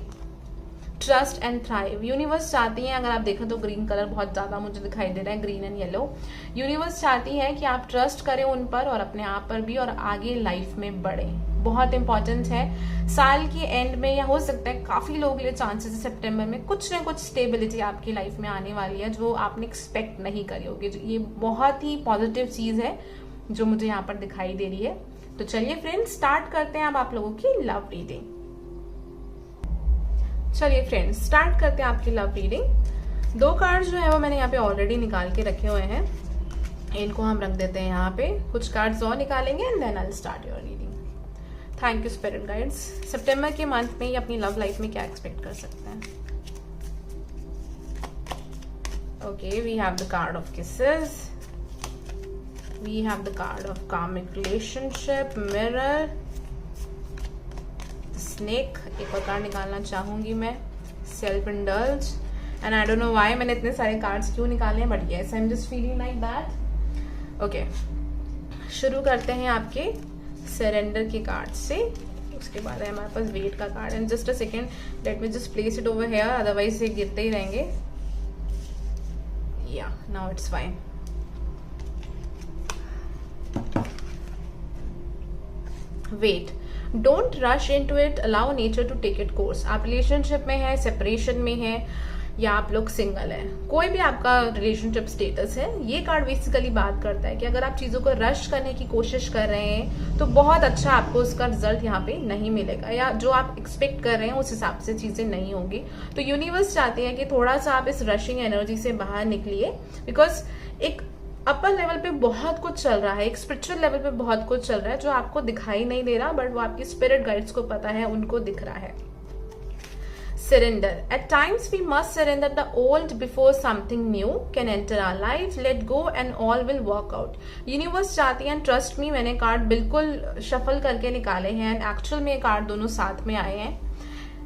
Speaker 1: ट्रस्ट एंड थ्राइव, यूनिवर्स चाहती है, अगर आप देखें तो ग्रीन कलर बहुत ज्यादा मुझे दिखाई दे रहा है, ग्रीन एंड येलो। यूनिवर्स चाहती है कि आप ट्रस्ट करें उन पर और अपने आप पर भी, और आगे लाइफ में बढ़ें। बहुत इंपॉर्टेंट है। साल के एंड में, या हो सकता है काफी लोगों के लिए चांसेस है सितंबर में कुछ ना कुछ स्टेबिलिटी आपकी लाइफ में आने वाली है, जो आपने एक्सपेक्ट नहीं करी होगी। ये बहुत ही पॉजिटिव चीज है जो मुझे यहाँ पर दिखाई दे रही है। तो चलिए फ्रेंड्स, स्टार्ट करते हैं अब आप लोगों की लव रीडिंग। चलिए फ्रेंड्स, स्टार्ट करते हैं आपकी लव रीडिंग। 2 कार्ड जो है वो मैंने यहाँ पे ऑलरेडी निकाल के रखे हुए हैं, इनको हम रख देते हैं यहाँ पे। कुछ कार्ड्स और निकालेंगे and then I will start your reading. Thank you spirit guides. सितंबर के मंथ में ही अपनी लव लाइफ में क्या एक्सपेक्ट कर सकते हैं। Okay, we have the card of kisses. We have the card of karmic relationship, mirror, snake. एक और कार्ड निकालना चाहूंगी मैं, self indulge. And I don't know why मैंने इतने सारे कार्ड्स क्यों निकाले हैं, but yes I am just feeling like that. Okay, शुरू करते हैं आपके सरेंडर के कार्ड से. उसके बाद है हमारे पास वेट का card. And just a second, let me just place it over here, otherwise ये गिरते ही रहेंगे. Yeah now it's fine. Wait, don't rush into it, allow nature to take it course. आप रिलेशनशिप में है, सेपरेशन में है, या आप लोग सिंगल हैं, कोई भी आपका रिलेशनशिप स्टेटस है, ये कार्ड बेसिकली बात करता है कि अगर आप चीजों को रश करने की कोशिश कर रहे हैं तो बहुत अच्छा आपको उसका रिजल्ट यहाँ पे नहीं मिलेगा, या जो आप एक्सपेक्ट कर रहे हैं उस हिसाब से चीजें नहीं होंगी. तो यूनिवर्स चाहते हैं कि थोड़ा सा आप इस रशिंग एनर्जी से बाहर निकलिए, बिकॉज एक अपर लेवल पे बहुत कुछ चल रहा है, एक स्पिरिचुअल लेवल पे बहुत कुछ चल रहा है जो आपको दिखाई नहीं दे रहा, बट वो आपकी स्पिरिट गाइड्स को पता है, उनको दिख रहा है. Surrender. At times we must surrender the old before something new can enter our life. Let go and all will work out. Universe चाहती है, trust me, मैंने कार्ड बिल्कुल शफल करके निकाले हैं एंड एक्चुअल में ये कार्ड दोनों साथ में आए हैं.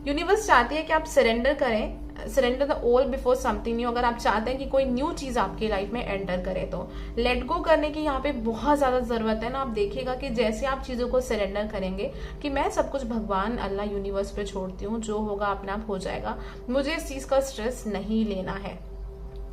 Speaker 1: यूनिवर्स चाहती है कि आप सरेंडर करें, surrender the old before something new. अगर आप चाहते हैं कि कोई न्यू चीज आपकी लाइफ में एंटर करे तो लेट गो करने की यहाँ पे बहुत ज्यादा जरूरत है ना. आप देखिएगा कि जैसे आप चीजों को सरेंडर करेंगे कि मैं सब कुछ भगवान अल्लाह यूनिवर्स पे छोड़ती हूँ, जो होगा अपने आप हो जाएगा, मुझे इस चीज का स्ट्रेस नहीं लेना है.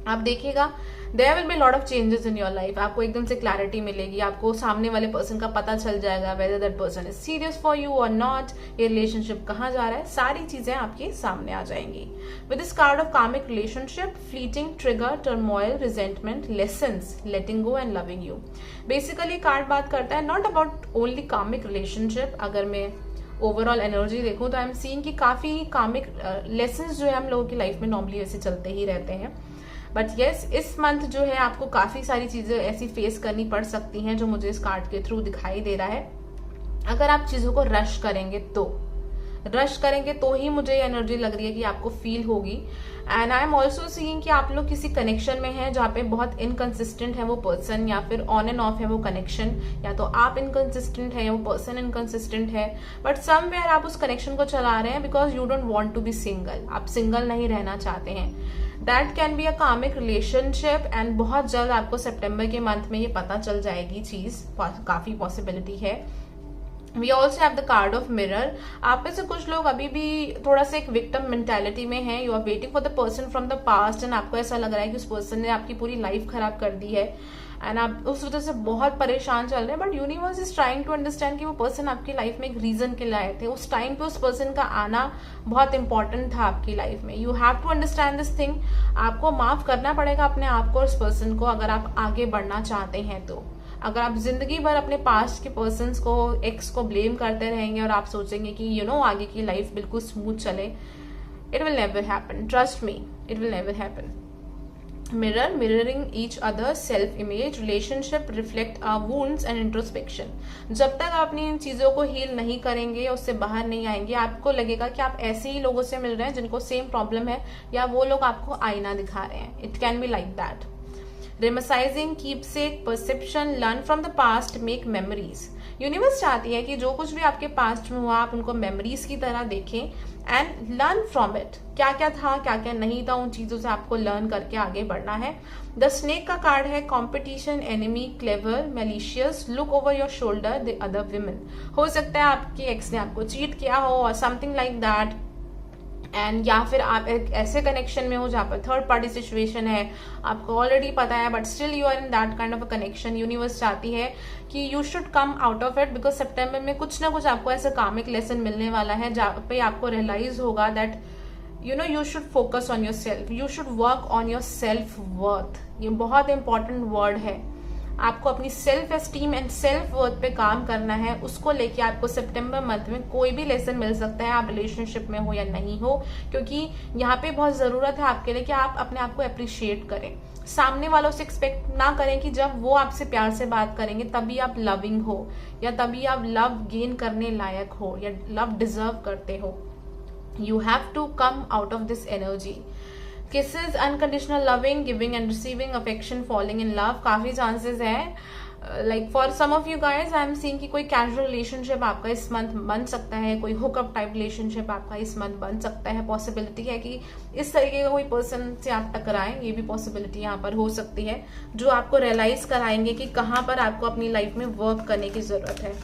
Speaker 1: आप देखिएगा there will be lot of changes in your life. आपको एकदम से क्लैरिटी मिलेगी, आपको सामने वाले पर्सन का पता चल जाएगा whether that person is serious for you और नॉट, ये रिलेशनशिप कहाँ जा रहा है, सारी चीजें आपके सामने आ जाएंगी. विद दिस कार्ड ऑफ कार्मिक relationship, fleeting, trigger, turmoil, resentment, lessons, letting go and loving you. Basically card बात करता है नॉट अबाउट ओनली कार्मिक रिलेशनशिप. अगर मैं ओवरऑल एनर्जी देखूं तो आई एम सीइंग कि काफी कार्मिक लेसन्स जो है हम लोगों की लाइफ में नॉर्मली ऐसे चलते ही रहते हैं, बट यस इस मंथ जो है आपको काफी सारी चीजें ऐसी फेस करनी पड़ सकती हैं जो मुझे इस कार्ड के थ्रू दिखाई दे रहा है. अगर आप चीजों को रश करेंगे तो ही मुझे एनर्जी लग रही है कि आपको फील होगी. And I am also seeing कि आप लोग किसी कनेक्शन में हैं जहाँ पे बहुत इनकंसिस्टेंट है वो पर्सन, या फिर ऑन एंड ऑफ है वो कनेक्शन, या तो आप इनकंसिस्टेंट है या वो पर्सन इनकंसिस्टेंट है, बट समवेयर आप उस कनेक्शन को चला रहे हैं because you don't want to be single. आप सिंगल नहीं रहना चाहते हैं. दैट कैन बी अ कार्मिक रिलेशनशिप एंड बहुत जल्द आपको सितंबर के मंथ में ये पता चल जाएगी चीज, काफी पॉसिबिलिटी है. We also have the card of mirror. आप में से कुछ लोग अभी भी थोड़ा सा एक विक्टिम मेंटालिटी में हैं. You are waiting for the person from the past and आपको ऐसा लग रहा है कि उस पर्सन ने आपकी पूरी लाइफ खराब कर दी है एंड आप उस वजह से बहुत परेशान चल रहे हैं. But universe is trying to understand कि वो पर्सन आपकी लाइफ में एक रीजन के लिए आए थे. उस टाइम पे उस पर्सन का आना बहुत इंपॉर्टेंट था आपकी लाइफ में. You have to understand this thing. आपको माफ करना पड़ेगा अपने आप को और उस पर्सन को अगर आप आगे बढ़ना चाहते हैं तो. अगर आप जिंदगी भर अपने पास्ट के पर्सन्स को, एक्स को ब्लेम करते रहेंगे और आप सोचेंगे कि यू नो आगे की लाइफ बिल्कुल स्मूथ चले, it will never happen. Trust me, it will never happen. Mirror, mirroring each other, self image, relationship reflect our wounds and introspection. जब तक आप अपनी इन चीजों को हील नहीं करेंगे, उससे बाहर नहीं आएंगे, आपको लगेगा कि आप ऐसे ही लोगों से मिल रहे हैं जिनको सेम प्रॉब्लम है, या वो लोग आपको आईना दिखा रहे हैं. It can be like that. Reminiscing, keepsake, perception, learn from the past, make memories. Universe चाहती है कि जो कुछ भी आपके पास्ट में हुआ आप उनको मेमोरीज की तरह देखें एंड लर्न फ्रॉम इट. क्या क्या था, क्या क्या नहीं था, उन चीजों से आपको लर्न करके आगे बढ़ना है. द स्नेक का कार्ड है competition, enemy, clever, malicious, look over your shoulder the other women. हो सकता है आपके एक्स ने आपको चीट किया हो और समथिंग लाइक दैट, एंड या फिर आप एक ऐसे कनेक्शन में हो जहाँ पर थर्ड पार्टी सिचुएशन है, आपको ऑलरेडी पता है but still you are in that kind of a connection. Universe चाहती है कि you should come out of it because सितंबर में कुछ ना कुछ आपको ऐसा कार्मिक लेसन मिलने वाला है जहाँ पे आपको रियलाइज होगा that you know you should focus on your self, you should work on your self worth. ये बहुत इंपॉर्टेंट वर्ड है. आपको अपनी self esteem and self worth पे काम करना है. उसको लेके आपको सितंबर मंथ में कोई भी लेसन मिल सकता है, आप रिलेशनशिप में हो या नहीं हो, क्योंकि यहाँ पे बहुत जरूरत है आपके लिए कि आप अपने आप को अप्रिशिएट करें. सामने वालों से एक्सपेक्ट ना करें कि जब वो आपसे प्यार से बात करेंगे तभी आप लविंग हो, या तभी आप लव गेन करने लायक हो, या लव डिजर्व करते हो. You have to come out of this energy. Kisses, unconditional loving, giving and receiving, affection, falling in love, काफी चांसेस है. Like for some of you guys I am seeing कि कोई casual relationship आपका इस month बन सकता है, कोई हुकअप टाइप रिलेशनशिप आपका इस मंथ बन सकता है. पॉसिबिलिटी है कि इस तरीके का कोई पर्सन से आप टकराएं, ये भी पॉसिबिलिटी यहाँ पर हो सकती है, जो आपको रियलाइज कराएंगे कि कहाँ पर आपको अपनी लाइफ में वर्क करने की जरूरत है.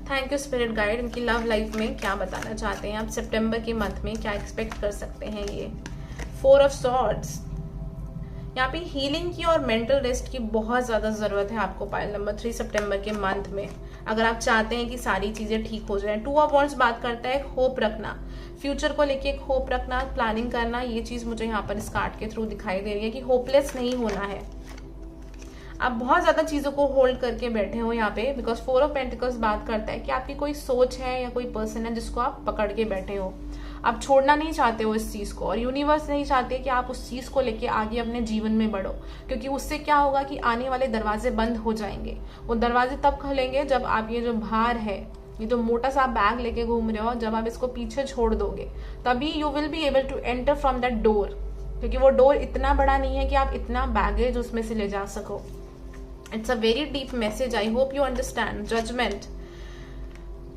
Speaker 1: Thank you spirit guide. इनकी लव लाइफ में क्या बताना चाहते हैं आप सितंबर के मंथ में, क्या एक्सपेक्ट कर सकते हैं ये. 4 ऑफ सॉर्ड्स. यहाँ पे हीलिंग की और मेंटल रेस्ट की बहुत ज्यादा जरूरत है आपको पाइल नंबर 3 सितंबर के मंथ में, अगर आप चाहते हैं कि सारी चीजें ठीक हो जाएं. 2 ऑफ वॉन्ड्स बात करता है होप रखना, फ्यूचर को लेके एक होप रखना, प्लानिंग करना. ये चीज मुझे यहाँ पर इस कार्ड के थ्रू दिखाई दे रही है कि होपलेस नहीं होना है. आप बहुत ज्यादा चीजों को होल्ड करके बैठे हो यहाँ पे, बिकॉज 4 ऑफ पेंटिकल्स बात करता है कि आपकी कोई सोच है या कोई पर्सन है जिसको आप पकड़ के बैठे हो, आप छोड़ना नहीं चाहते हो इस चीज को, और यूनिवर्स नहीं चाहते कि आप उस चीज को लेके आगे अपने जीवन में बढ़ो, क्योंकि उससे क्या होगा कि आने वाले दरवाजे बंद हो जाएंगे. वो दरवाजे तब खुलेंगे जब आप ये जो भार है, ये जो मोटा सा बैग लेके घूम रहे हो, जब आप इसको पीछे छोड़ दोगे, तभी you will be able to enter from that door, क्योंकि वो डोर इतना बड़ा नहीं है कि आप इतना बैगेज उसमें से ले जा सको. It's a very deep message. I hope you understand. Judgment.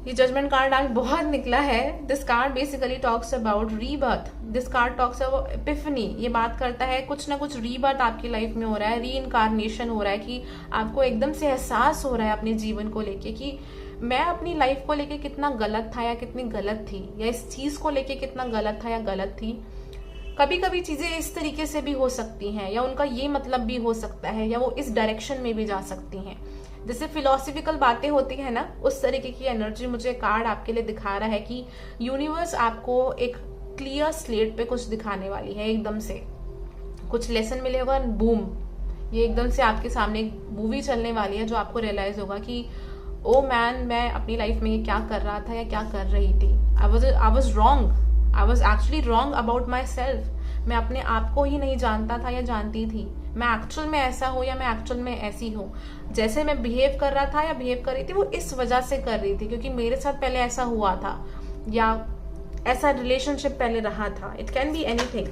Speaker 1: ये जजमेंट कार्ड आज बहुत निकला है. This card basically talks about rebirth. This card talks about epiphany. ये बात करता है कुछ ना कुछ रीबर्थ आपकी लाइफ में हो रहा है, री इनकारनेशन हो रहा है, कि आपको एकदम से एहसास हो रहा है अपने जीवन को लेके कि मैं अपनी लाइफ को लेके कितना गलत था या कितनी गलत थी, या इस चीज को लेके कितना गलत था या गलत थी. कभी कभी चीजें इस तरीके से भी हो सकती हैं, या उनका ये मतलब भी हो सकता है, या वो इस डायरेक्शन में भी जा सकती हैं. जैसे फिलोसफिकल बातें होती है ना, उस तरीके की एनर्जी मुझे कार्ड आपके लिए दिखा रहा है कि यूनिवर्स आपको एक क्लियर स्लेट पे कुछ दिखाने वाली है. एकदम से कुछ लेसन मिलेगा, बूम, ये एकदम से आपके सामने एक मूवी चलने वाली है, जो आपको रियलाइज होगा कि ओ मैन, मैं अपनी लाइफ में ये क्या कर रहा था या क्या कर रही थी. I was wrong. I was actually wrong about my self. मैं अपने आप को ही नहीं जानता था या जानती थी. मैं एक्चुअल में ऐसा हूँ या मैं एक्चुअल में ऐसी हूँ. जैसे मैं बिहेव कर रहा था या बिहेव कर रही थी, वो इस वजह से कर रही थी क्योंकि मेरे साथ पहले ऐसा हुआ था, या ऐसा रिलेशनशिप पहले रहा था. It can be anything.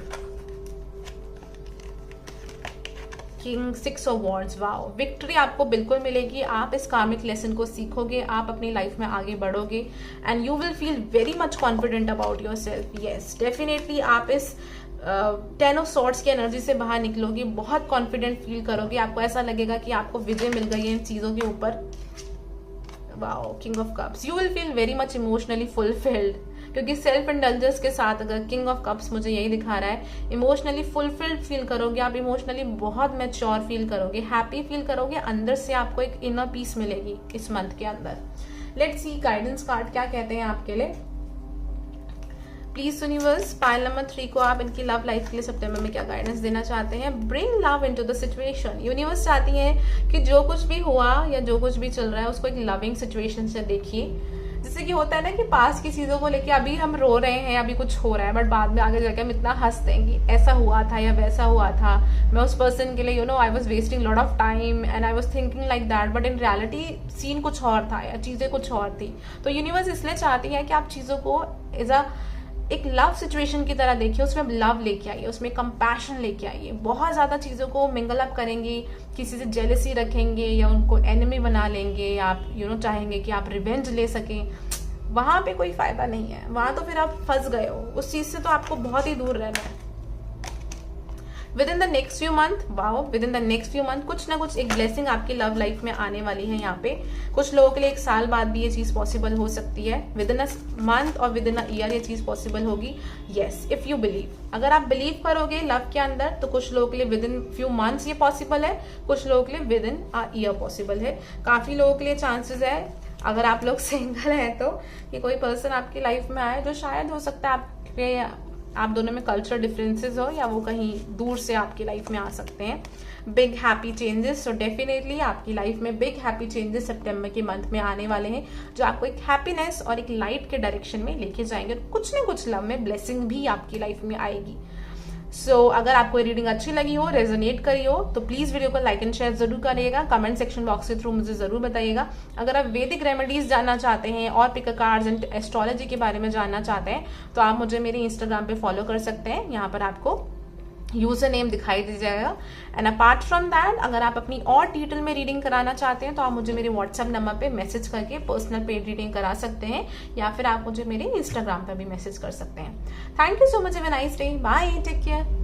Speaker 1: King 6 of wands. Wow. Victory आपको बिल्कुल मिलेगी. आप इस कार्मिक लेसन को सीखोगे, आप अपनी लाइफ में आगे बढ़ोगे, and you will feel very much confident about your self. Yes, definitely आप इस 10 ऑफ सॉर्ड्स की एनर्जी से बाहर निकलोगे, बहुत कॉन्फिडेंट फील करोगे. आपको ऐसा लगेगा कि आपको विजय मिल गई है इन चीजों के ऊपर. Wow. King of cups. You will feel very much emotionally fulfilled, क्योंकि सेल्फ इंडल्जेंस के साथ अगर किंग ऑफ कप्स मुझे यही दिखा रहा है, इमोशनली फुलफिल्ड फील करोगे आप. इमोशनली बहुत मैच्योर फील करोगे, हैप्पी फील करोगे. अंदर से आपको एक इनर पीस मिलेगी इस मंथ के अंदर. लेट्स सी गाइडेंस कार्ड क्या कहते हैं आपके लिए. प्लीज यूनिवर्स, पाइल नंबर 3 को आप इनकी लव लाइफ के लिए सितंबर में क्या गाइडेंस देना चाहते हैं. Bring love into the situation. Universe चाहती है कि जो कुछ भी हुआ या जो कुछ भी चल रहा है उसको एक लविंग सिचुएशन से देखिए. जैसे कि होता है ना कि पास की चीजों को लेके अभी हम रो रहे हैं, अभी कुछ हो रहा है, बट बाद में आगे जाके हम इतना हंसते हैं कि ऐसा हुआ था या वैसा हुआ था, मैं उस पर्सन के लिए I was wasting lot of time and I was thinking like that, but in reality scene कुछ और था या चीजें कुछ और थी. तो यूनिवर्स इसलिए चाहती है कि आप चीजों को एज अ एक लव सिचुएशन की तरह देखिए, उसमें लव लेके आइए, उसमें कंपैशन लेके आइए. बहुत ज्यादा चीजों को मिंगल अप करेंगे, किसी से जेलसी रखेंगे या उनको एनिमी बना लेंगे, या आप चाहेंगे कि आप रिवेंज ले सकें, वहां पे कोई फायदा नहीं है. वहां तो फिर आप फंस गए हो, उस चीज से तो आपको बहुत ही दूर रहना है. With in the next few month, wow, with in the next few month कुछ ना कुछ एक ब्लेसिंग आपकी लव लाइफ में आने वाली है. यहाँ पे कुछ लोगों के लिए 1 साल बाद भी ये चीज पॉसिबल हो सकती है. विद इन अ मंथ और विद इन अ ईयर ये चीज पॉसिबल होगी. Yes, if you believe. अगर आप बिलीव करोगे लव के अंदर, तो कुछ लोगों के लिए विद इन फ्यू मंथ्स ये पॉसिबल है, कुछ लोगों के लिए with in a year possible है. काफी लोगों के लिए चांसेस है, अगर आप लोग सिंगल हैं तो, कि कोई पर्सन आपकी लाइफ में आए, जो शायद हो सकता है आप दोनों में कल्चर डिफरेंसेस हो, या वो कहीं दूर से आपकी लाइफ में आ सकते हैं. Big happy changes. So definitely आपकी लाइफ में बिग हैप्पी चेंजेस सितंबर के मंथ में आने वाले हैं, जो आपको एक हैप्पीनेस और एक लाइट के डायरेक्शन में लेके जाएंगे. कुछ ना कुछ लव में ब्लेसिंग भी आपकी लाइफ में आएगी. सो अगर आपको रीडिंग अच्छी लगी हो, रेजोनेट करी हो, तो प्लीज वीडियो को लाइक एंड शेयर जरूर करिएगा। कमेंट सेक्शन बॉक्स के थ्रू मुझे जरूर बताइएगा। अगर आप वैदिक रेमेडीज जानना चाहते हैं और पिक कार्ड्स एंड एस्ट्रोलॉजी के बारे में जानना चाहते हैं तो आप मुझे मेरे इंस्टाग्राम पे फॉलो कर सकते हैं। यहाँ पर आपको यूजर नेम दिखाई दे जाएगा। एंड अपार्ट फ्रॉम दैट, अगर आप अपनी और डिटेल में रीडिंग कराना चाहते हैं तो आप मुझे मेरे व्हाट्सएप नंबर पे मैसेज करके पर्सनल पेड रीडिंग करा सकते हैं, या फिर आप मुझे मेरे इंस्टाग्राम पे भी मैसेज कर सकते हैं। Thank you so much, have a nice day, bye, take care.